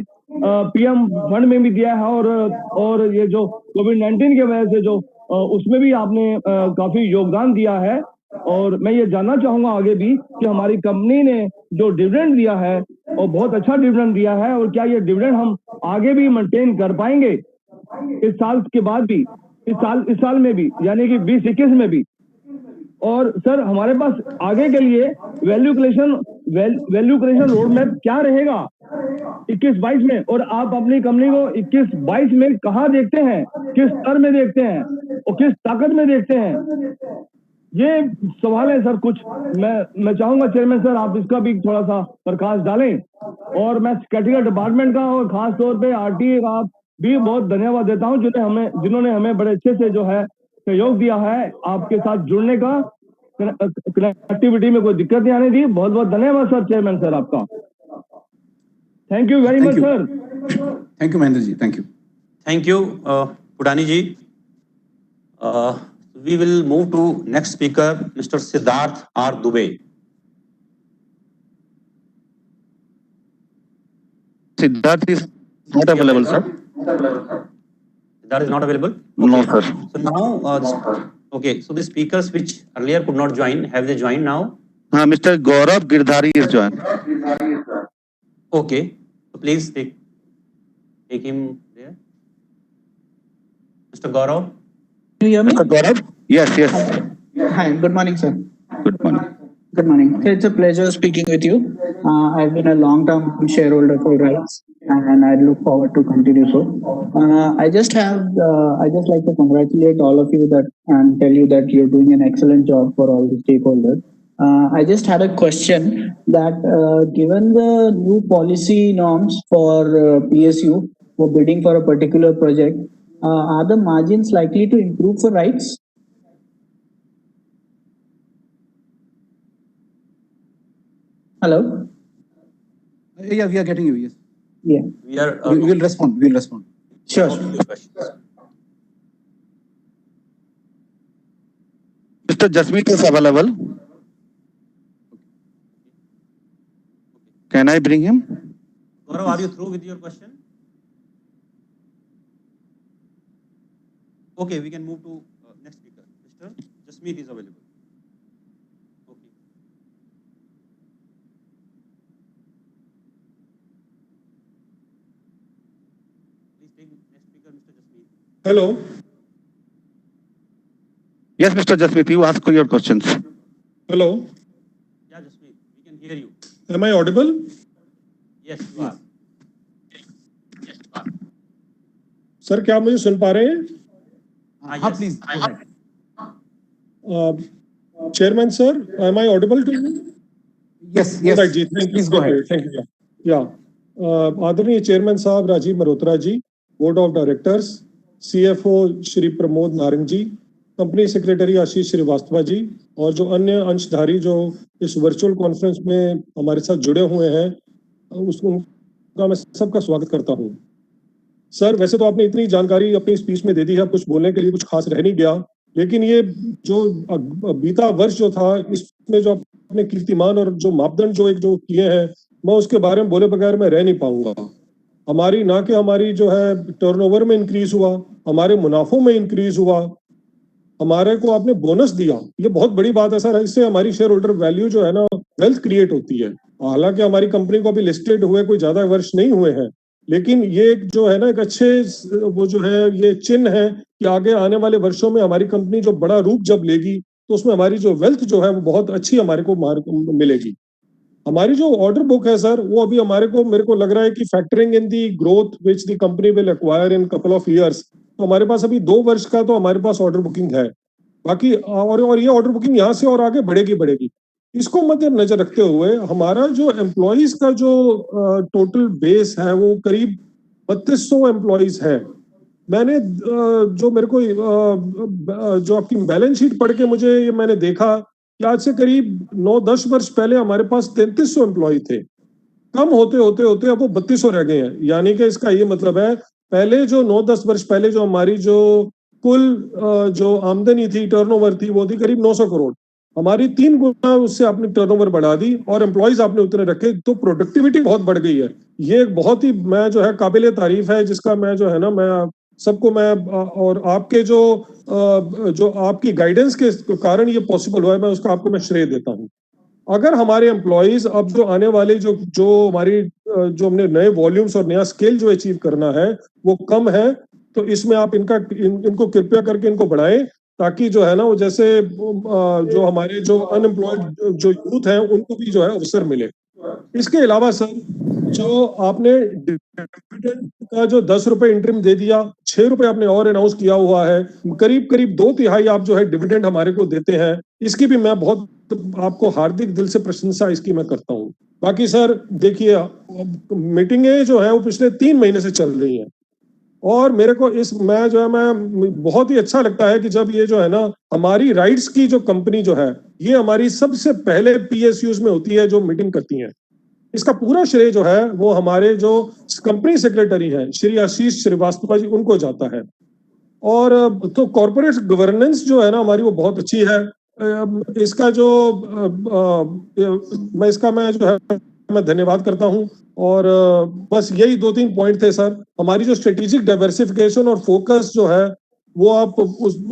पीएम फंड में भी दिया है और ये जो कोविड-19 की वजह से जो उसमें भी आपने काफी योगदान दिया है। और मैं ये जानना चाहूंगा आगे भी कि हमारी कंपनी ने जो डिविडेंड दिया है और बहुत अच्छा डिविडेंड दिया है, और क्या ये डिविडेंड हम आगे भी मेंटेन कर पाएंगे इस साल के बाद भी, इस साल में भी, यानी कि 2021 में भी। और सर हमारे पास आगे के लिए वैल्यू क्रिएशन रोड मैप क्या रहेगा 21-22 में, और आप अपनी कंपनी को 21-22 में कहाँ देखते हैं, किस स्तर में देखते हैं और किस ताकत में देखते हैं, ये सवाल है सर। कुछ मैं चाहूंगा चेयरमैन सर आप इसका भी थोड़ा सा प्रकाश डालें। और मैं सेक्रेटरी डिपार्टमेंट का और खास तौर पे आरटीए का भी बहुत धन्यवाद देता हूं जिन्होंने हमें बड़े अच्छे से जो है सहयोग दिया है आपके साथ जुड़ने का, कनेक्टिविटी में कोई दिक्कत नहीं आने दी। बहुत बहुत धन्यवाद सर चेयरमैन सर आपका। Thank you very much sir. Thank you Mahendra ji, thank you. Thank you Bhutani ji. We will move to next speaker, Mr. Siddharth R. Dubey. Siddharth is not available, sir. Siddharth is not available? No, sir. So now, okay, so the speakers which earlier could not join, have they joined now? Mr. Gaurav Girdhari is joined. Okay, so please take him there. Mr. Gaurav? Do you hear me? Mr. Gaurav? Yes. Hi, good morning, sir. Good morning. Good morning. It's a pleasure speaking with you. I've been a long-term shareholder for RISE, and I look forward to continue so. I just like to congratulate all of you and tell you that you're doing an excellent job for all the stakeholders. I just had a question that given the new policy norms for PSU for bidding for a particular project, are the margins likely to improve for RISE? Hello? Yeah, we are getting you, yes. Yeah. We We will respond. Sure. Mr. Jasmeet is available. Can I bring him? Gaurav, are you through with your question? Okay, we can move to next speaker. Mr. Jasmeet is available. Okay. Please take next speaker, Mr. Jasmeet. Hello. Yes, Mr. Jasmeet, you ask your questions. Hello. Yeah, Jasmeet, we can hear you. Am I audible? Yes, you are. Sir क्या आप मुझे सुन पा रहे हैं? हाँ, please. Chairman sir, am I audible to you? Yes. Right, जी, thank you. Please go ahead. Thank you. Yeah. आदरणीय chairman साहब Rajiv Malhotra ji, board of directors, CFO Shri Pramod Narang ji, company secretary Ashish Srivastava ji और जो अन्य अंशधारी जो इस वर्चुअल कॉन्फ्रेंस में हमारे साथ जुड़े हुए हैं, उनका मैं सबका स्वागत करता हूं। सर, वैसे तो आपने इतनी जानकारी अपनी स्पीच में दे दी है, कुछ बोलने के लिए कुछ खास रह नहीं गया, लेकिन ये जो बीता वर्ष जो था, इसमें जो आपने कीर्तिमान और जो मापदंड जो किए हैं, मैं उसके बारे में बोले बगैर मैं रह नहीं पाऊंगा। हमारी जो है टर्नओवर में इंक्रीज हुआ, हमारे मुनाफों में इंक्रीज हुआ, हमारे को आपने बोनस दिया, ये बहुत बड़ी बात है सर। इससे हमारी शेयर होल्डर वैल्यू जो है ना, वेल्थ क्रिएट होती है। हालांकि हमारी कंपनी को अभी लिस्टेड हुए कोई ज्यादा वर्ष नहीं हुए हैं, लेकिन ये एक जो है ना, एक अच्छे वो जो है ये चिन्ह है कि आगे आने वाले वर्षों में हमारी कंपनी जो बड़ा रूप जब लेगी, तो उसमें हमारी जो वेल्थ जो है वो बहुत अच्छी हमारे को मिलेगी। हमारी जो ऑर्डर बुक है सर, वो अभी मेरे को लग रहा है कि factoring in the growth which the company will acquire in couple of years, तो हमारे पास अभी 2 वर्ष का तो हमारे पास ऑर्डर बुकिंग है। बाकी और ये ऑर्डर बुकिंग यहाँ से और आगे बढ़ेगी। इसको मद्देनजर रखते हुए हमारा जो एम्प्लॉइज का जो टोटल बेस है वो करीब 3200 एम्प्लॉइज है। मैंने जो मेरे को जो आपकी बैलेंस शीट पढ़ के मुझे ये मैंने देखा कि आज से करीब 9-10 वर्ष पहले हमारे पास 3300 एम्प्लॉय थे। कम होते होते अब वो 3200 रह गए हैं। यानी कि इसका ये मतलब है, पहले जो 9-10 वर्ष पहले जो हमारी जो कुल जो आमदनी थी, टर्नओवर थी, वो थी करीब 900 करोड़। हमारी 3 गुना उससे आपने टर्नओवर बढ़ा दी और एम्प्लॉइज आपने उतने रखे, तो प्रोडक्टिविटी बहुत बढ़ गई है। ये एक बहुत ही मैं जो है काबिले तारीफ है, जिसका मैं जो है ना, मैं सबको मैं और आपके जो आपकी गाइडेंस के कारण ये पॉसिबल हुआ है, मैं उसका आपको मैं श्रेय देता हूँ। अगर हमारे एम्प्लॉइज अब जो आने वाले जो हमारी जो हमने नए वॉल्यूम्स और नया स्केल जो अचीव करना है वो कम है, तो इसमें आप इनको कृपया करके इनको बढ़ाएं, ताकि जो है ना वो जैसे जो हमारे जो अनएम्प्लॉयड जो यूथ है उनको भी जो है अवसर मिले। इसके अलावा सर, जो आपने डिविडेंड का जो 10 रुपए इंटरिम दे दिया, 6 रुपए आपने और अनाउंस किया हुआ है, करीब 2/3 आप जो है डिविडेंड हमारे को देते हैं, इसकी भी मैं बहुत आपको हार्दिक दिल से प्रशंसा इसकी मैं करता हूँ। बाकी सर देखिए, मीटिंगें जो है वो पिछले 3 महीने से चल रही हैं और मेरे को मैं बहुत ही अच्छा लगता है कि जब ये जो है ना, हमारी राइट्स की जो कंपनी जो है, ये हमारी सबसे पहले PSUs में होती है जो मीटिंग करती है। इसका पूरा श्रेय जो है वो हमारे जो कंपनी सेक्रेटरी हैं श्री आशीष श्रीवास्तव जी, उनको जाता है। और तो कॉर्पोरेट गवर्नेंस जो है ना हमारी, वो बहुत अच्छी है। इसका जो मैं जो है मैं धन्यवाद करता हूं। और बस यही 2-3 पॉइंट थे सर। हमारी जो स्ट्रेटेजिक डाइवर्सिफिकेशन और फोकस जो है वो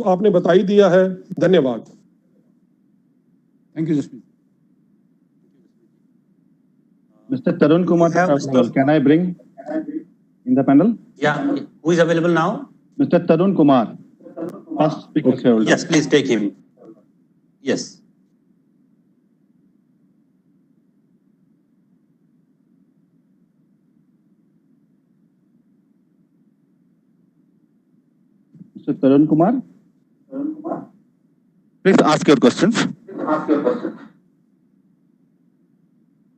आपने बता ही दिया है। धन्यवाद। Thank you, Jasmeet. Mr. Tarun Kumar, can I bring in the panel? Yeah, who is available now? Mr. Tarun Kumar, first speaker shareholder. Yes, please take him. Yes. Mr. Tarun Kumar, please ask your questions.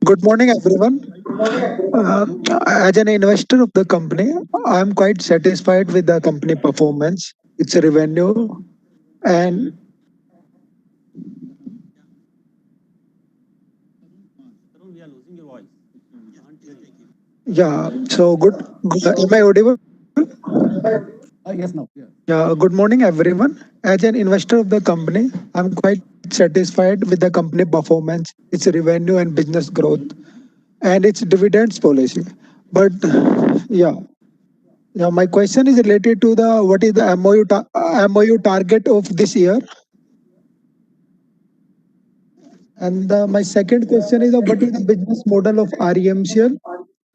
Good morning, everyone. As an investor of the company, I am quite satisfied with the company performance, its revenue, and We are losing your voice. yeah. So good. Am I audible? Yes, now. Yeah. Yeah. Good morning, everyone. As an investor of the company, I am quite satisfied with the company performance, its revenue and business growth, and its dividends policy. But yeah. Yeah, my question is related to what is the MOU target of this year? And my second question is what is the business model of REMCL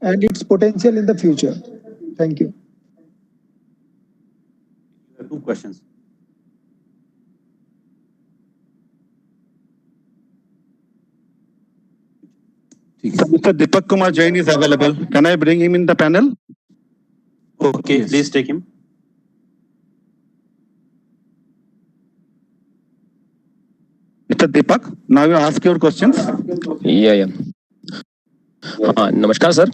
and its potential in the future? Thank you. You have 2 questions. Mr. Deepak Kumar Jain is available. Can I bring him in the panel? Okay, Yes. please take him. Mr. Deepak, now you ask your questions. Yeah. हाँ नमस्कार sir.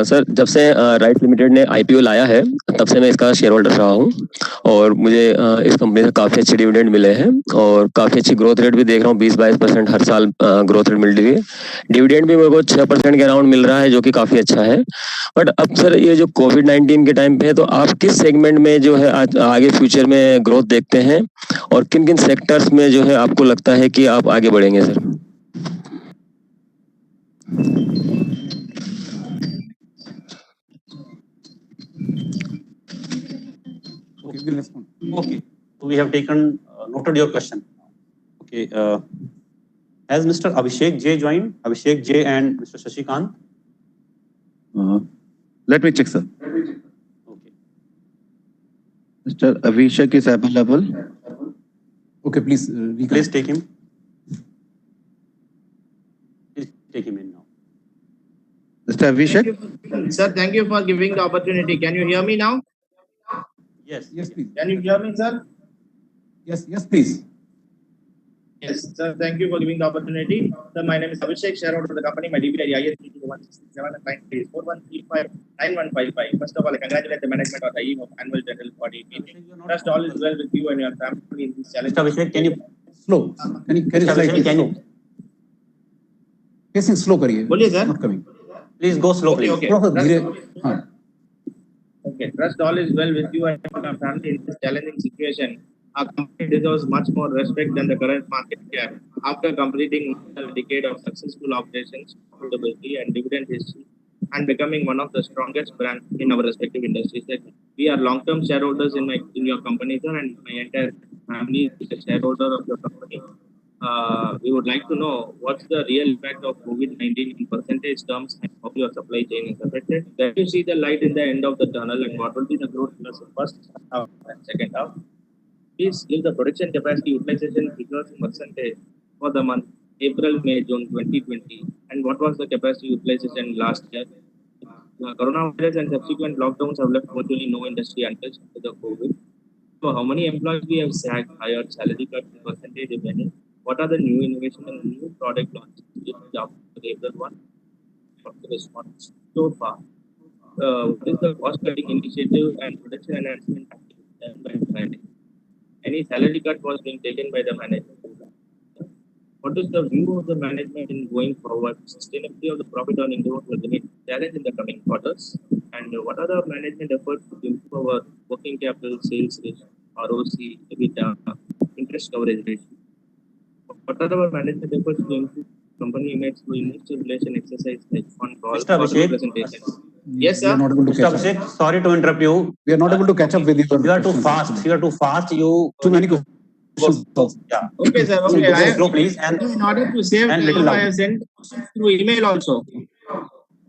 Sir जब से right limited ने IPO लाया है तब से मैं इसका शेयर होल्डर रहा हूँ और मुझे इस कंपनी से काफ़ी अच्छे डिविडेंड मिले हैं और काफ़ी अच्छी ग्रोथ रेट भी देख रहा हूँ। 20-22% हर साल ग्रोथ रेट मिल रही है। डिविडेंड भी मेरे को 6% के अराउंड मिल रहा है जो कि काफ़ी अच्छा है। बट अब सर ये जो कोविड-19 के टाइम पे है तो आप किस सेगमेंट में जो है आगे फ्यूचर में ग्रोथ देखते हैं और किन किन सेक्टर्स में जो है आपको लगता है कि आप आगे बढ़ेंगे sir? Okay, so we have taken noted your question. Okay, has Mr. Abhishek J joined? Abhishek J and Mr. Shashikant. Let me check, sir. Okay. Mr. Abhishek is available. Okay, please. Please take him. Please take him in now. Mr. Abhishek? Sir, thank you for giving the opportunity. Can you hear me now? Yes. Yes, please. Can you hear me, sir? Yes, please. Yes, sir. Thank you for giving the opportunity. Sir, my name is Abhishek, shareholder of the company. My DPI IS 32167 and client is 41359155. First of all, I congratulate the management on the eve of annual general body meeting. Trust all is well with you and your family in this challenge. Mr. Abhishek, can you Slow. Can you Mr. slightly Abhishek, can slow? you Pacing slow करिए. बोलिए sir. Not coming. please go slow, please? Okay. थोड़ा सा धीरे. हाँ. Okay, trust all is well with you and your family in this challenging situation. Our company deserves much more respect than the current market cap. After completing a decade of successful operations, profitability, and dividend history, and becoming one of the strongest brands in our respective industries, we are long-term shareholders in your company, sir, and my entire family is a shareholder of your company. We would like to know what's the real impact of COVID-19 in percentage terms and how your supply chain is affected. Can you see the light in the end of the tunnel and what will be the growth in the first half and second half? Please give the production capacity utilization figures in percentage for the month April, May, June 2020 and what was the capacity utilization last year. Coronavirus and subsequent lockdowns have left virtually no industry untouched with the COVID. So how many employees we have sacked, hired, salary cut in percentage, if any? What are the new innovation and new product launches after April 1? What's the response so far? What is the cost cutting initiative and production enhancement done by Friday? Any salary cut was being taken by the management? What is the view of the management in going forward? Sustainability of the profit earning growth will remain challenge in the coming quarters. And what are the management efforts to improve our working capital, sales ratio, ROC, EBITDA, interest coverage ratio? What are our management efforts to improve company image through investor relation exercise like fund call, Mr. Abhishek? presentations? Yes, We are sir. not able to Mr. catch up. Abhishek, sorry to interrupt you. We are not able to catch up with you. You are too fast. You are too fast. You Too many questions. yeah. Okay, sir. So Okay, go slow, please, and in order to save and little time, I loud. have sent through email also.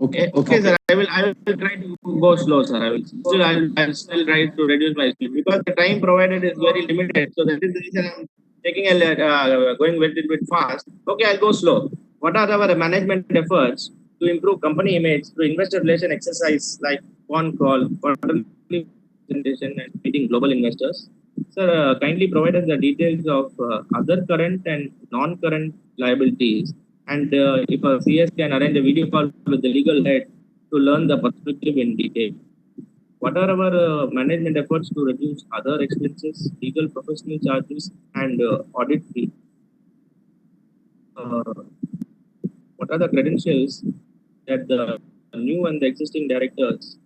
Okay, sir. I will try to go slow, sir. I'll still try to reduce my speed because the time provided is very limited. So that is the reason I'm taking going a little bit fast. Okay, I'll go slow. What are our management efforts to improve company image through investor relation exercise like phone call, quarterly presentation, and meeting global investors? Sir, kindly provide us the details of other current and non-current liabilities. And if a CS can arrange a video call with the legal head to learn the perspective in detail. What are our management efforts to reduce other expenses, legal professional charges, and audit fee? What are the credentials that the new and the existing directors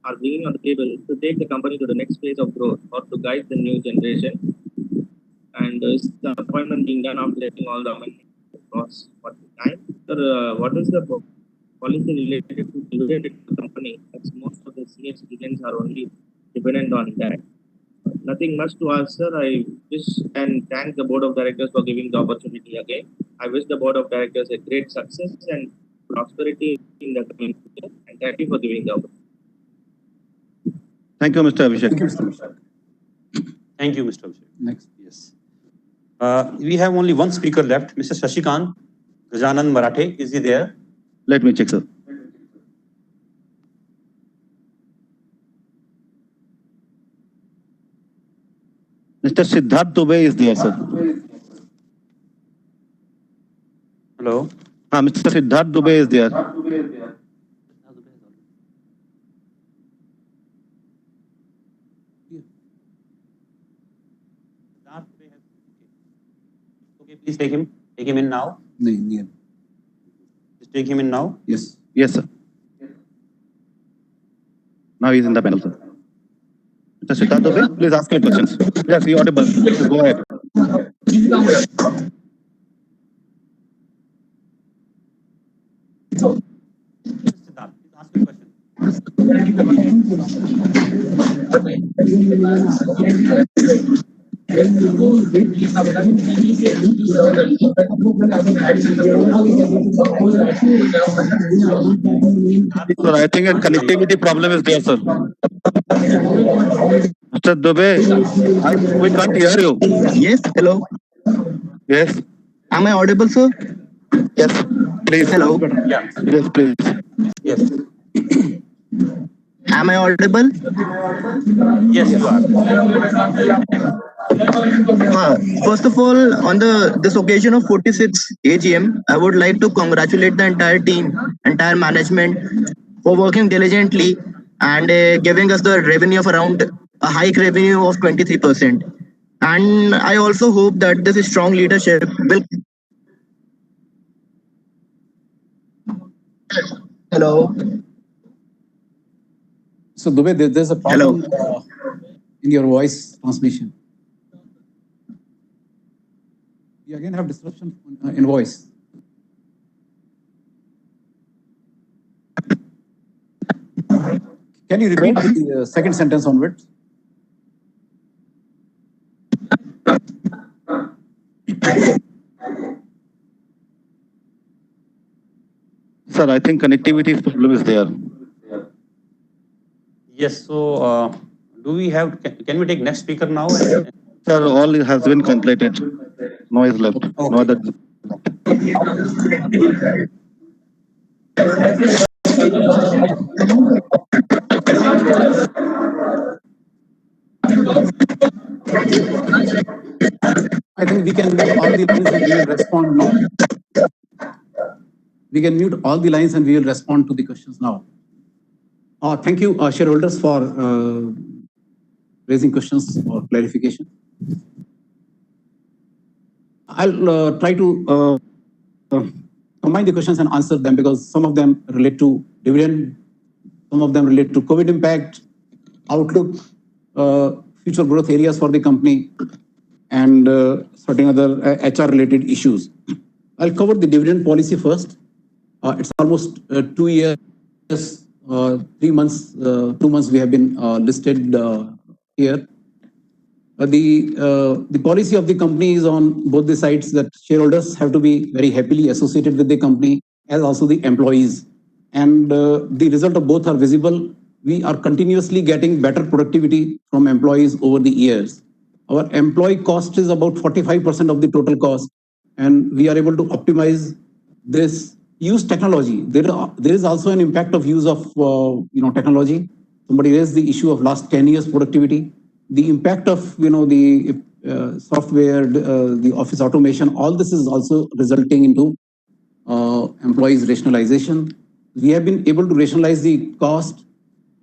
are bringing on the table to take the company to the next phase of growth or to guide the new generation? And is the appointment being done after letting all the amendments across what time? Sir, what is the policy related to dividend in the company? As most of the senior citizens are only dependent on that. Nothing much to ask, sir. I wish and thank the board of directors for giving the opportunity again. I wish the board of directors a great success and prosperity in the coming future. And thank you for giving the opportunity. Thank you, Mr. Abhishek. Thank you, Mr. Abhishek. Next. Yes. We have only one speaker left, Mr. Shashikant Gajanand Marathe. Is he there? Let me check, sir. Mr. Siddharth Dubey is there, sir. Hello. Mr. Siddharth Dubey is there. Okay, please take him in now. नहीं, Just take him in now. yes. Yes, sir. Now he's in the panel, sir. Mr. Siddharth Dubey, please ask your questions. Yes, you're audible. Please go ahead. Siddharth, please ask your question. Sir, I think a connectivity problem is there, sir. Mr. Dubey, we can't hear you. Yes, hello. Yes, Am I audible, sir? yes, please. Hello. Yes, please. Yes. Am I audible? Yes, you are. First of all, on this occasion of 46 AGM, I would like to congratulate the entire team, entire management for working diligently and giving us the revenue of around a hike revenue of 23%. And I also hope that this strong leadership will. Hello. So Dubey, there's a problem in your voice transmission. You again have disruption in voice. Can you repeat the second sentence onwards? Sir, I think connectivity problem is there. Yes. So, do we have? Can we take next speaker now? Sir, all has been completed. No is left. No other. I think we can mute all the lines and we will respond now. We can mute all the lines and we will respond to the questions now. Thank you, shareholders, for raising questions or clarification. I'll try to combine the questions and answer them because some of them relate to dividend, some of them relate to COVID impact, outlook, future growth areas for the company, and certain other HR related issues. I'll cover the dividend policy first. It's almost 2 years, 3 months, 2 months we have been listed here. The policy of the company is on both the sides that shareholders have to be very happily associated with the company as also the employees. And the result of both are visible. We are continuously getting better productivity from employees over the years. Our employee cost is about 45% of the total cost, and we are able to optimize this. Use technology. There is also an impact of use of technology. Somebody raised the issue of last 10 years productivity. The impact of the software, the office automation. All this is also resulting into employees rationalization. We have been able to rationalize the cost,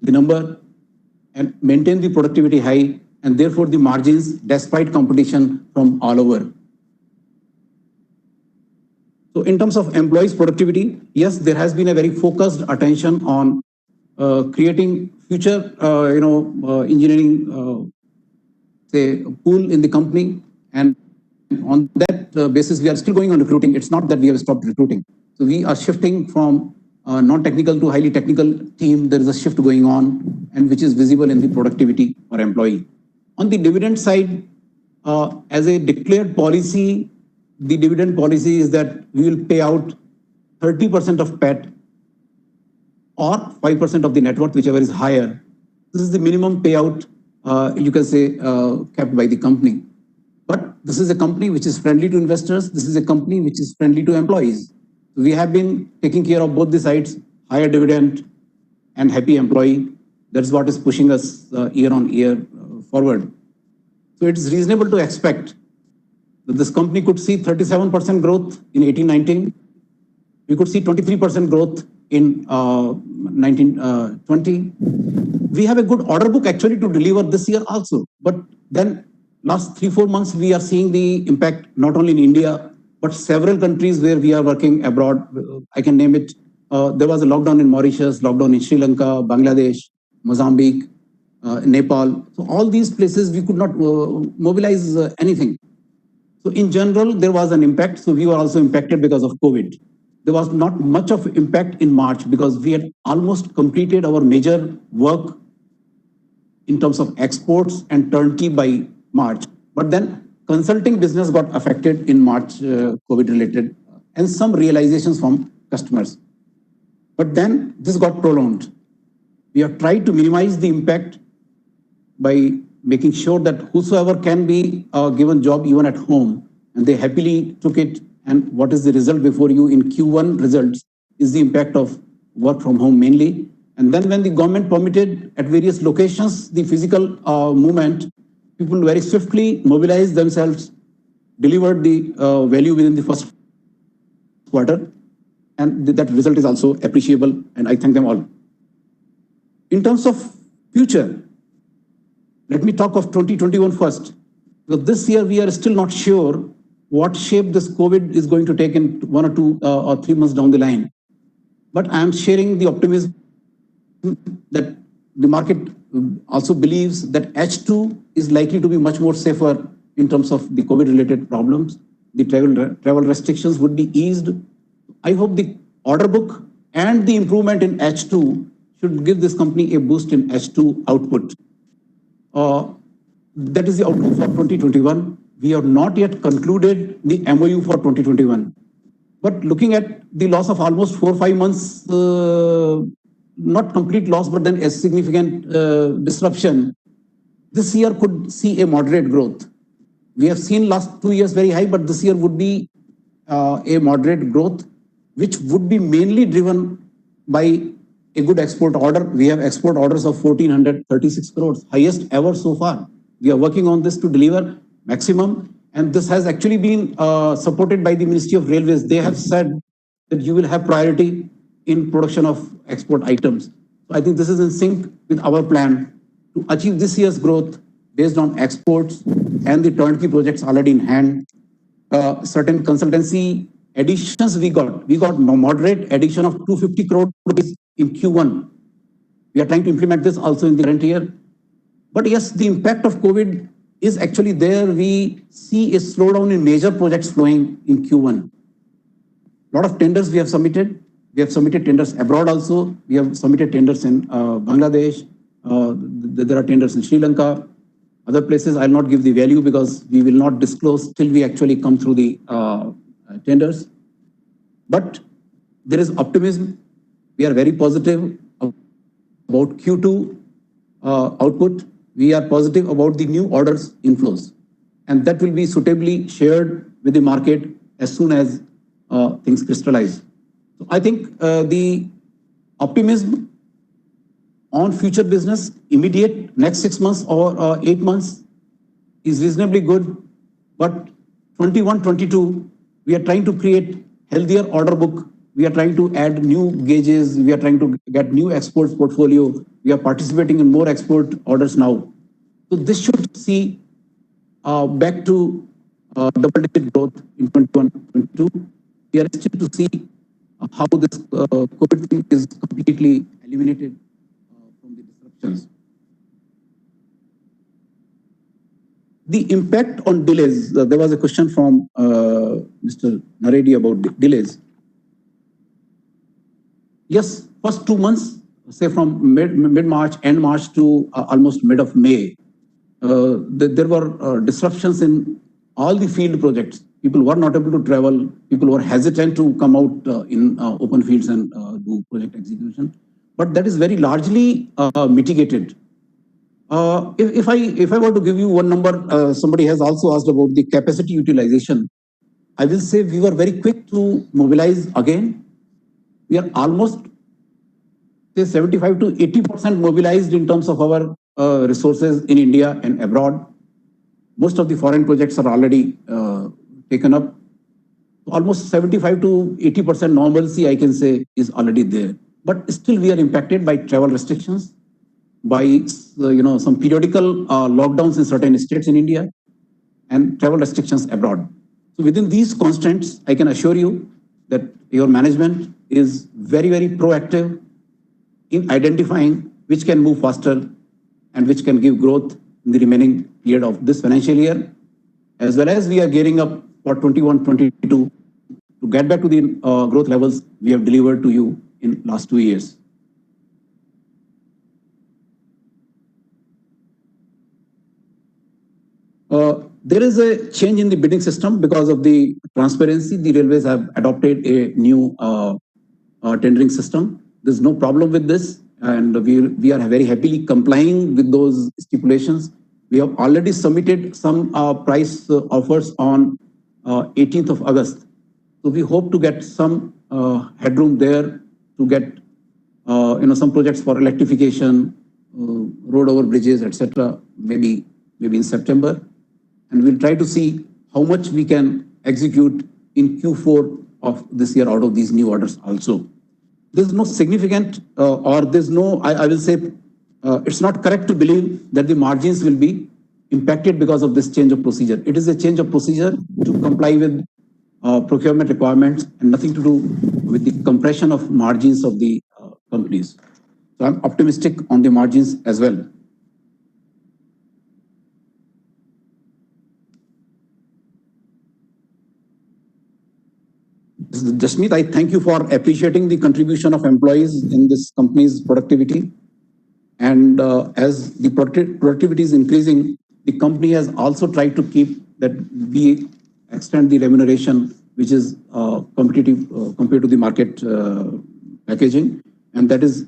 the number, and maintain the productivity high, and therefore the margins despite competition from all over. So in terms of employees productivity, yes, there has been a very focused attention on creating future, engineering, say, pool in the company. And on that basis, we are still going on recruiting. It's not that we have stopped recruiting. So we are shifting from non-technical to highly technical team. There is a shift going on, and which is visible in the productivity for employee. On the dividend side, as a declared policy, the dividend policy is that we will pay out 30% of PAT or 5% of the net worth, whichever is higher. This is the minimum payout, you can say, kept by the company. But this is a company which is friendly to investors. This is a company which is friendly to employees. We have been taking care of both the sides, higher dividend and happy employee. That's what is pushing us year on year forward. So it is reasonable to expect that this company could see 37% growth in 18-19, We could see 23% growth in 1920. We have a good order book actually to deliver this year also. But then last 3-4 months, we are seeing the impact not only in India, but several countries where we are working abroad. I can name it. There was a lockdown in Mauritius, lockdown in Sri Lanka, Bangladesh, Mozambique, Nepal. So all these places we could not mobilize anything. So in general, there was an impact. So we were also impacted because of COVID. There was not much of impact in March because we had almost completed our major work in terms of exports and turnkey by March. But then consulting business got affected in March, COVID related, and some realizations from customers. But then this got prolonged. We have tried to minimize the impact by making sure that whosoever can be given job even at home, and they happily took it. And what is the result before you in Q1 results is the impact of work from home mainly. And then when the government permitted at various locations the physical movement, people very swiftly mobilized themselves, delivered the value within the first quarter. And that result is also appreciable, and I thank them all. In terms of future, let me talk of 2021 first. So this year, we are still not sure what shape this COVID is going to take in 1 or 2 or 3 months down the line. But I am sharing the optimism that the market also believes that H2 is likely to be much more safer in terms of the COVID-related problems. The travel restrictions would be eased. I hope the order book and the improvement in H2 should give this company a boost in H2 output. That is the outlook for 2021. We have not yet concluded the MOU for 2021. But looking at the loss of almost 4 or 5 months, not complete loss, but then a significant disruption, this year could see a moderate growth. We have seen last 2 years very high, but this year would be a moderate growth, which would be mainly driven by a good export order. We have export orders of 1,436 crores, highest ever so far. We are working on this to deliver maximum. And this has actually been supported by the Ministry of Railways. They have said that you will have priority in production of export items. So I think this is in sync with our plan to achieve this year's growth based on exports and the turnkey projects already in hand. Certain consultancy additions we got moderate addition of 250 crore rupees in Q1. We are trying to implement this also in the current year. But yes, the impact of COVID is actually there. We see a slowdown in major projects flowing in Q1. A lot of tenders we have submitted. We have submitted tenders abroad also. We have submitted tenders in Bangladesh. There are tenders in Sri Lanka. Other places I'll not give the value because we will not disclose till we actually come through the tenders. But there is optimism. We are very positive about Q2 output. We are positive about the new orders inflows. And that will be suitably shared with the market as soon as things crystallize. So I think the optimism on future business, immediate next 6 months or 8 months is reasonably good. But 21, 22, we are trying to create healthier order book. We are trying to add new gauges. We are trying to get new exports portfolio. We are participating in more export orders now. So this should see back to double-digit growth in 21, 22. We are still to see how this COVID thing is completely eliminated from the disruptions. The impact on delays. There was a question from Mr. Naredi about the delays. Yes, first 2 months, say from mid-March, end March to almost mid of May, there were disruptions in all the field projects. People were not able to travel. People were hesitant to come out in open fields and do project execution. But that is very largely mitigated. If I were to give you one number, somebody has also asked about the capacity utilization. I will say we were very quick to mobilize again. We are almost say 75 to 80% mobilized in terms of our resources in India and abroad. Most of the foreign projects are already taken up. Almost 75 to 80% normalcy, I can say, is already there. But still we are impacted by travel restrictions, by some periodical lockdowns in certain states in India, and travel restrictions abroad. So within these constraints, I can assure you that your management is very, very proactive in identifying which can move faster and which can give growth in the remaining period of this financial year, as well as we are gearing up for 21-22 to get back to the growth levels we have delivered to you in last 2 years. There is a change in the bidding system because of the transparency. The railways have adopted a new tendering system. There's no problem with this, and we are very happily complying with those stipulations. We have already submitted some price offers on 18th of August. So we hope to get some headroom there to get some projects for electrification, road over bridges, etc. Maybe in September. And we'll try to see how much we can execute in Q4 of this year out of these new orders also. There's no significant or there's no, I will say, it's not correct to believe that the margins will be impacted because of this change of procedure. It is a change of procedure to comply with procurement requirements and nothing to do with the compression of margins of the companies. So I'm optimistic on the margins as well. Jasmeet, I thank you for appreciating the contribution of employees in this company's productivity. And as the productivity is increasing, the company has also tried to keep that we extend the remuneration, which is competitive compared to the market packaging. And that is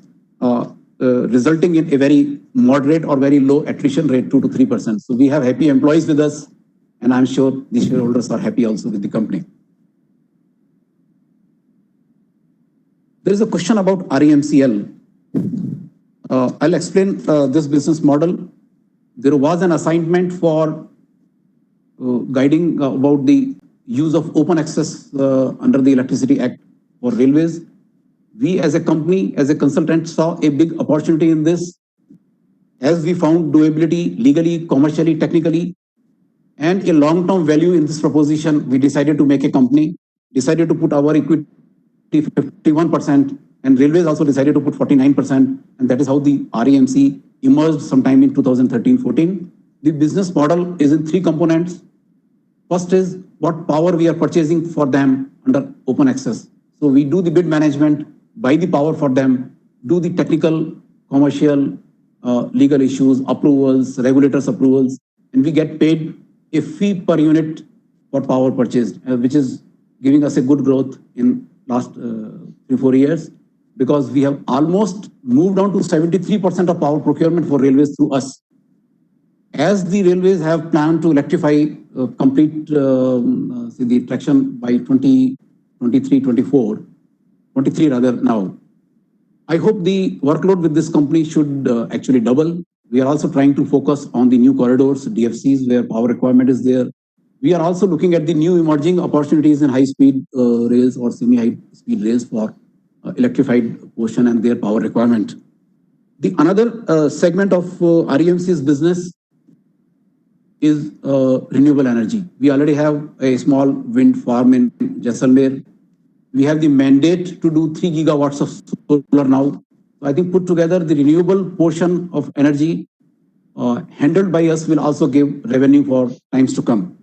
resulting in a very moderate or very low attrition rate, 2 to 3%. So we have happy employees with us, and I'm sure the shareholders are happy also with the company. There is a question about REMCL. I'll explain this business model. There was an assignment for guiding about the use of open access under the Electricity Act for railways. We as a company, as a consultant, saw a big opportunity in this. As we found doability legally, commercially, technically, and a long-term value in this proposition, we decided to make a company, decided to put our equity 51%, and railways also decided to put 49%, and that is how the REMC emerged sometime in 2013-14. The business model is in 3 components. First is what power we are purchasing for them under open access. So we do the bid management, buy the power for them, do the technical, commercial, legal issues, approvals, regulators' approvals, and we get paid a fee per unit for power purchased, which is giving us a good growth in last 3-4 years, because we have almost moved on to 73% of power procurement for railways through us. As the railways have planned to electrify complete the traction by 23 rather now. I hope the workload with this company should actually double. We are also trying to focus on the new corridors, DFCs, where power requirement is there. We are also looking at the new emerging opportunities in high-speed rails or semi-high-speed rails for electrified portion and their power requirement. The another segment of REMC's business is renewable energy. We already have a small wind farm in Jaisalmer. We have the mandate to do 3 gigawatts of solar now. I think put together the renewable portion of energy handled by us will also give revenue for times to come.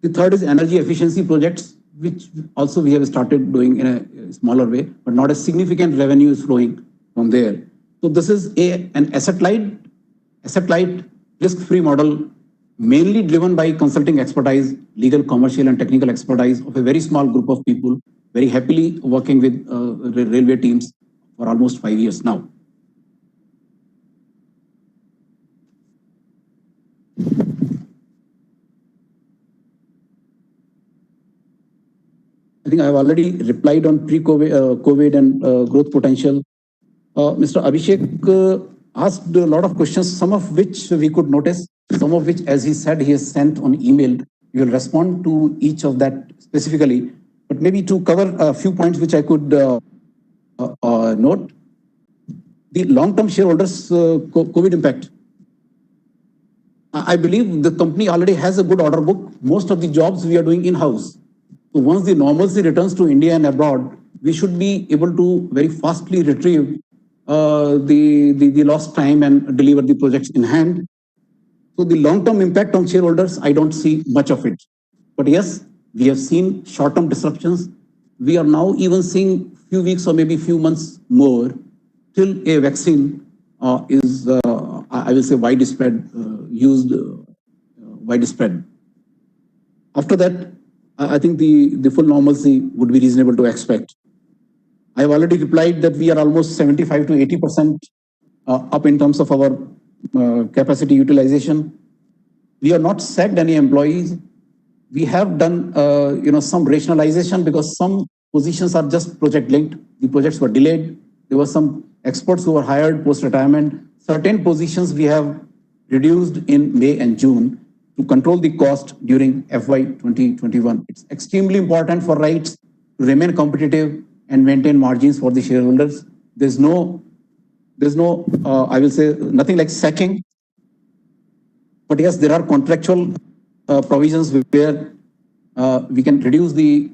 The third is energy efficiency projects, which also we have started doing in a smaller way, but not a significant revenue is flowing from there. So this is an asset-light, risk-free model, mainly driven by consulting expertise, legal, commercial, and technical expertise of a very small group of people, very happily working with railway teams for almost 5 years now. I think I have already replied on pre-COVID and growth potential. Mr. Abhishek asked a lot of questions, some of which we could notice, some of which, as he said, he has sent on email. We will respond to each of that specifically. But maybe to cover a few points which I could note, the long-term shareholders' COVID impact. I believe the company already has a good order book. Most of the jobs we are doing in-house. So once the normalcy returns to India and abroad, we should be able to very fastly retrieve the lost time and deliver the projects in hand. So the long-term impact on shareholders, I don't see much of it. But yes, we have seen short-term disruptions. We are now even seeing few weeks or maybe few months more till a vaccine is, I will say, widespread, used widespread. After that, I think the full normalcy would be reasonable to expect. I have already replied that we are almost 75 to 80% up in terms of our capacity utilization. We have not sacked any employees. We have done some rationalization because some positions are just project linked. The projects were delayed. There were some experts who were hired post-retirement. Certain positions we have reduced in May and June to control the cost during FY 2021. It's extremely important for RITES to remain competitive and maintain margins for the shareholders. There's no, I will say, nothing like sacking. But yes, there are contractual provisions where we can reduce the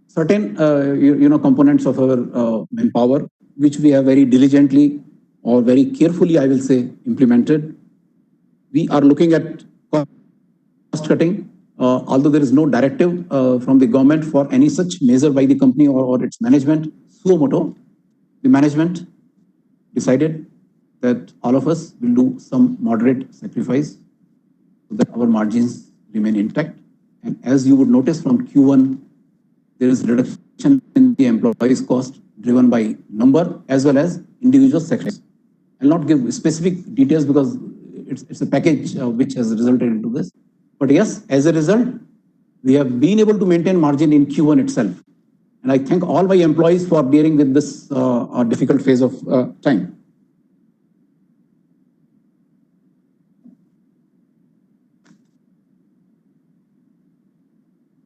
certain components of our manpower, which we have very diligently or very carefully, I will say, implemented. We are looking at cost cutting, although there is no directive from the government for any such measure by the company or its management. Suo moto, the management decided that all of us will do some moderate sacrifice so that our margins remain intact. And as you would notice from Q1, there is reduction in the employees' cost driven by number as well as individual sections. I'll not give specific details because it's a package which has resulted into this. But yes, as a result, we have been able to maintain margin in Q1 itself. And I thank all my employees for bearing with this difficult phase of time.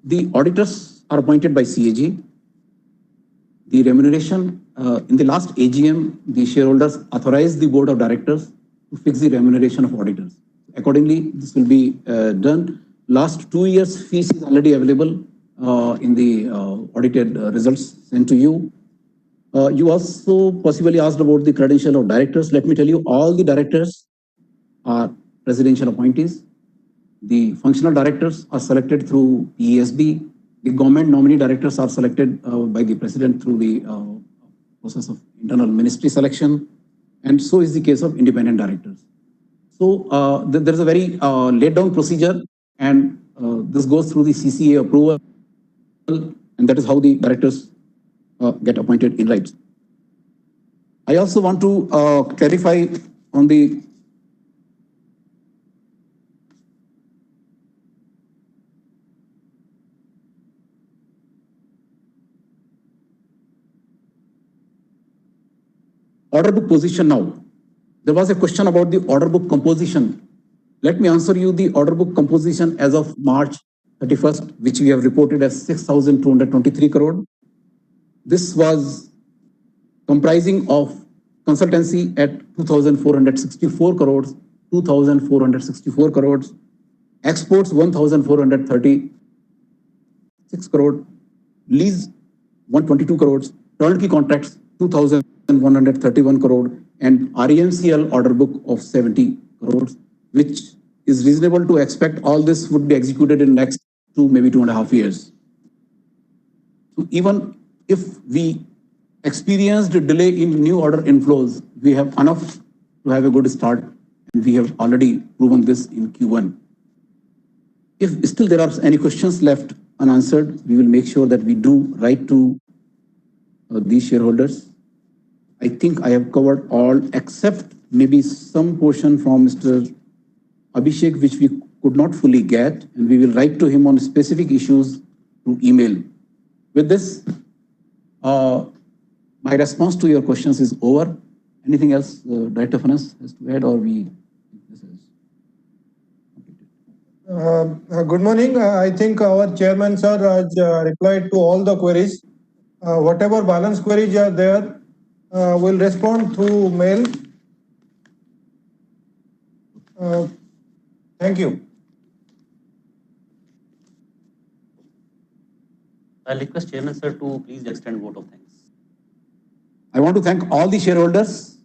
The auditors are appointed by CAG. The remuneration, in the last AGM, the shareholders authorized the board of directors to fix the remuneration of auditors. Accordingly, this will be done. Last 2 years fees is already available in the audited results sent to you. You also possibly asked about the credential of directors. Let me tell you, all the directors are presidential appointees. The functional directors are selected through PESB. The government nominee directors are selected by the president through the process of internal ministry selection. And so is the case of independent directors. So there is a very laid down procedure, and this goes through the CCA approval, and that is how the directors get appointed in RITES. I also want to clarify on the order book position now. There was a question about the order book composition. Let me answer you the order book composition as of March 31st, which we have reported as 6,223 crore. This was comprising of consultancy at 2,464 crores, 2,464 crores, exports 1,436 crore, lease 122 crores, turnkey contracts 2,131 crore, and REMCL order book of 70 crores, which is reasonable to expect all this would be executed in next 2, maybe 2.5 years. So even if we experienced a delay in new order inflows, we have enough to have a good start, and we have already proven this in Q1. If still there are any questions left unanswered, we will make sure that we do write to these shareholders. I think I have covered all except maybe some portion from Mr. Abhishek, which we could not fully get, and we will write to him on specific issues through email. With this, my response to your questions is over. Anything else Director of Finance has to add, or we? This is completed. Good morning. I think our chairman sir has replied to all the queries. Whatever balance queries are there, we'll respond through mail. Thank you. I'll request Chairman sir to please extend vote of thanks. I want to thank all the shareholders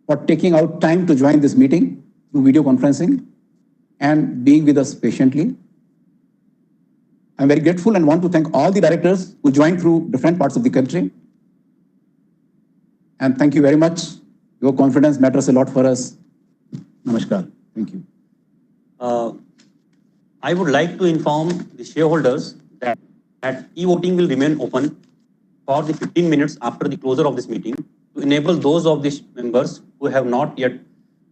for taking out time to join this meeting through video conferencing and being with us patiently. I'm very grateful and want to thank all the directors who joined through different parts of the country. And thank you very much. Your confidence matters a lot for us. Namaskar. Thank you. I would like to inform the shareholders that e-voting will remain open for the 15 minutes after the closure of this meeting to enable those of the members who have not yet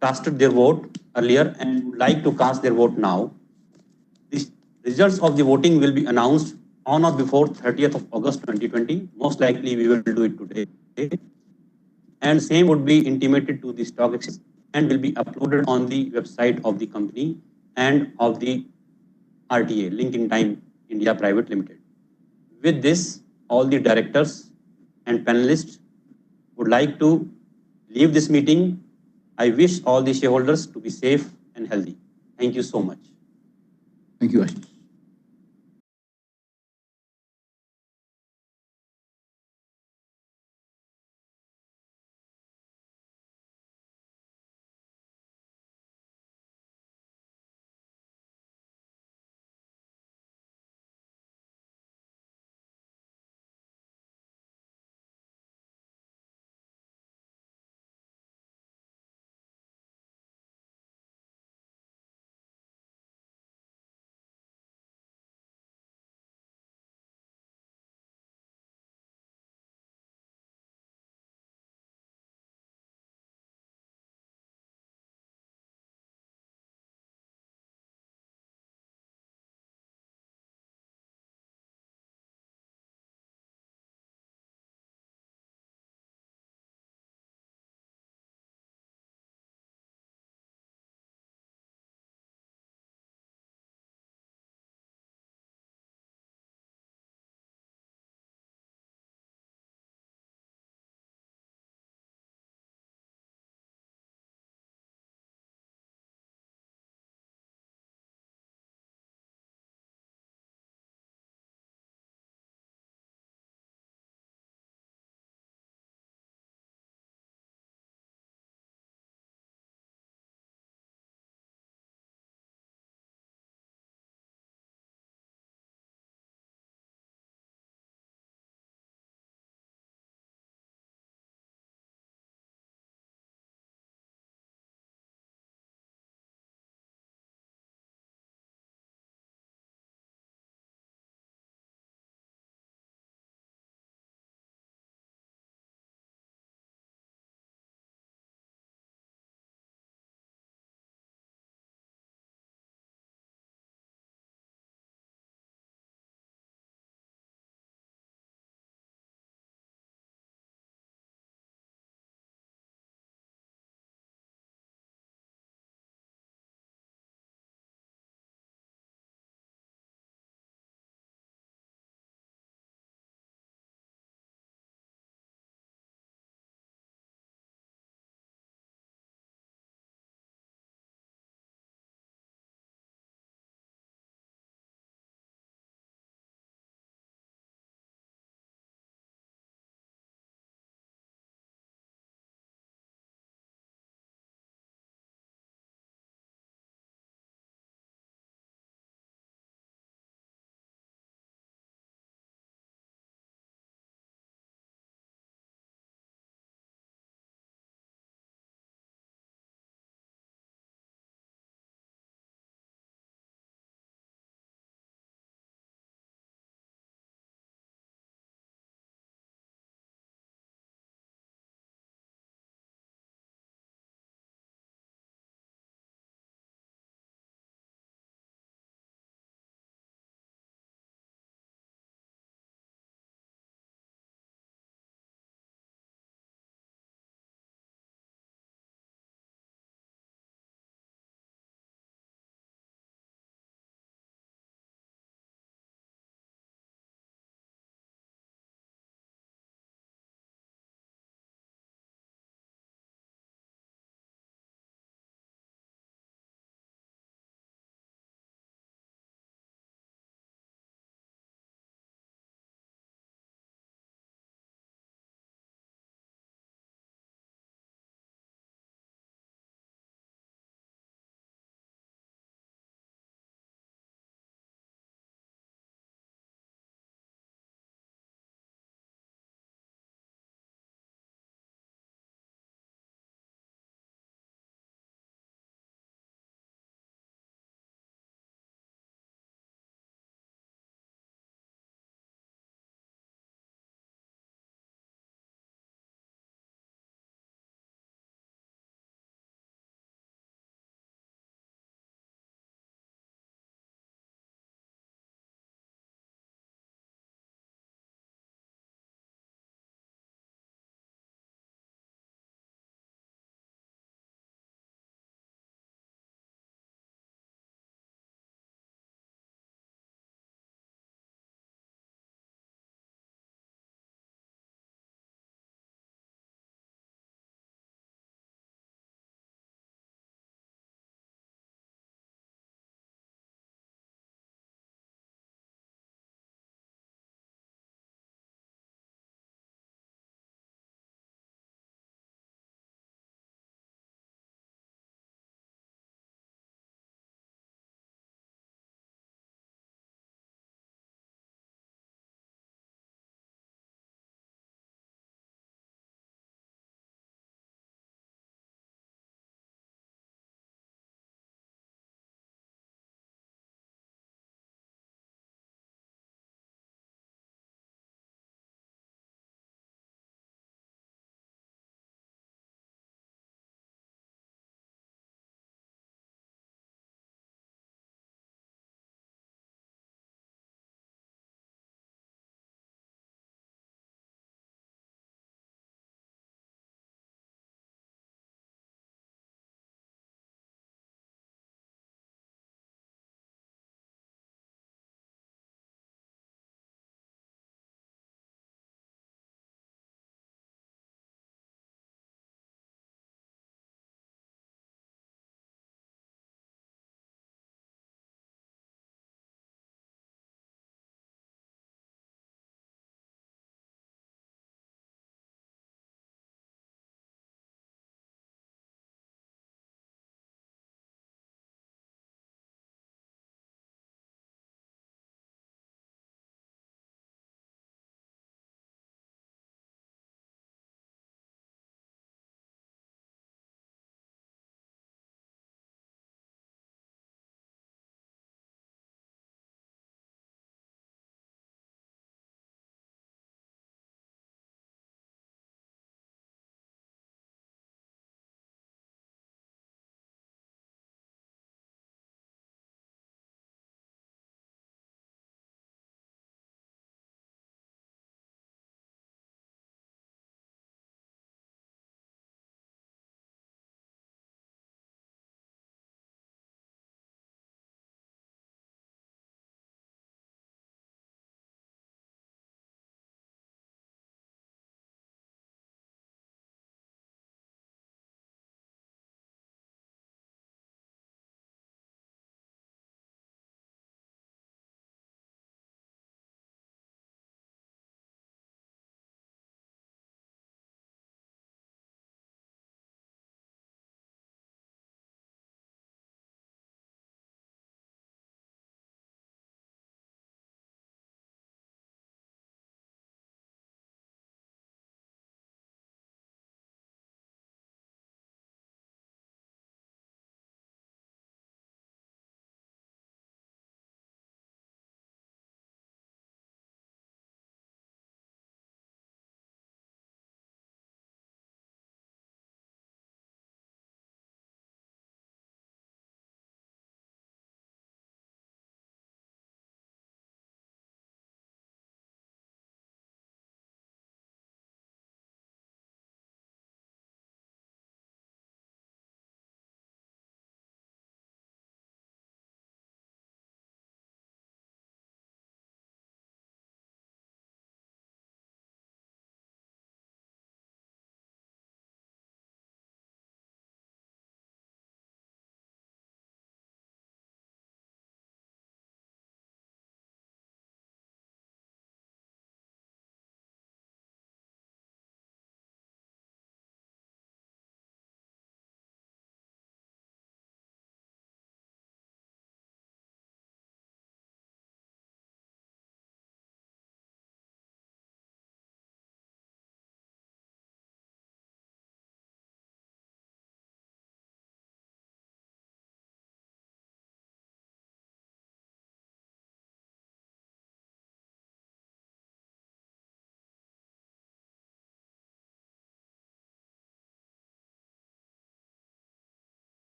casted their vote earlier and would like to cast their vote now. The results of the voting will be announced on or before 30th of August 2020. Most likely we will do it today. And same would be intimated to the stock exchange and will be uploaded on the website of the company and of the RTA, Linking Time India Private Limited. With this, all the directors and panelists would like to leave this meeting. I wish all the shareholders to be safe and healthy. Thank you so much. Thank you, Ashish.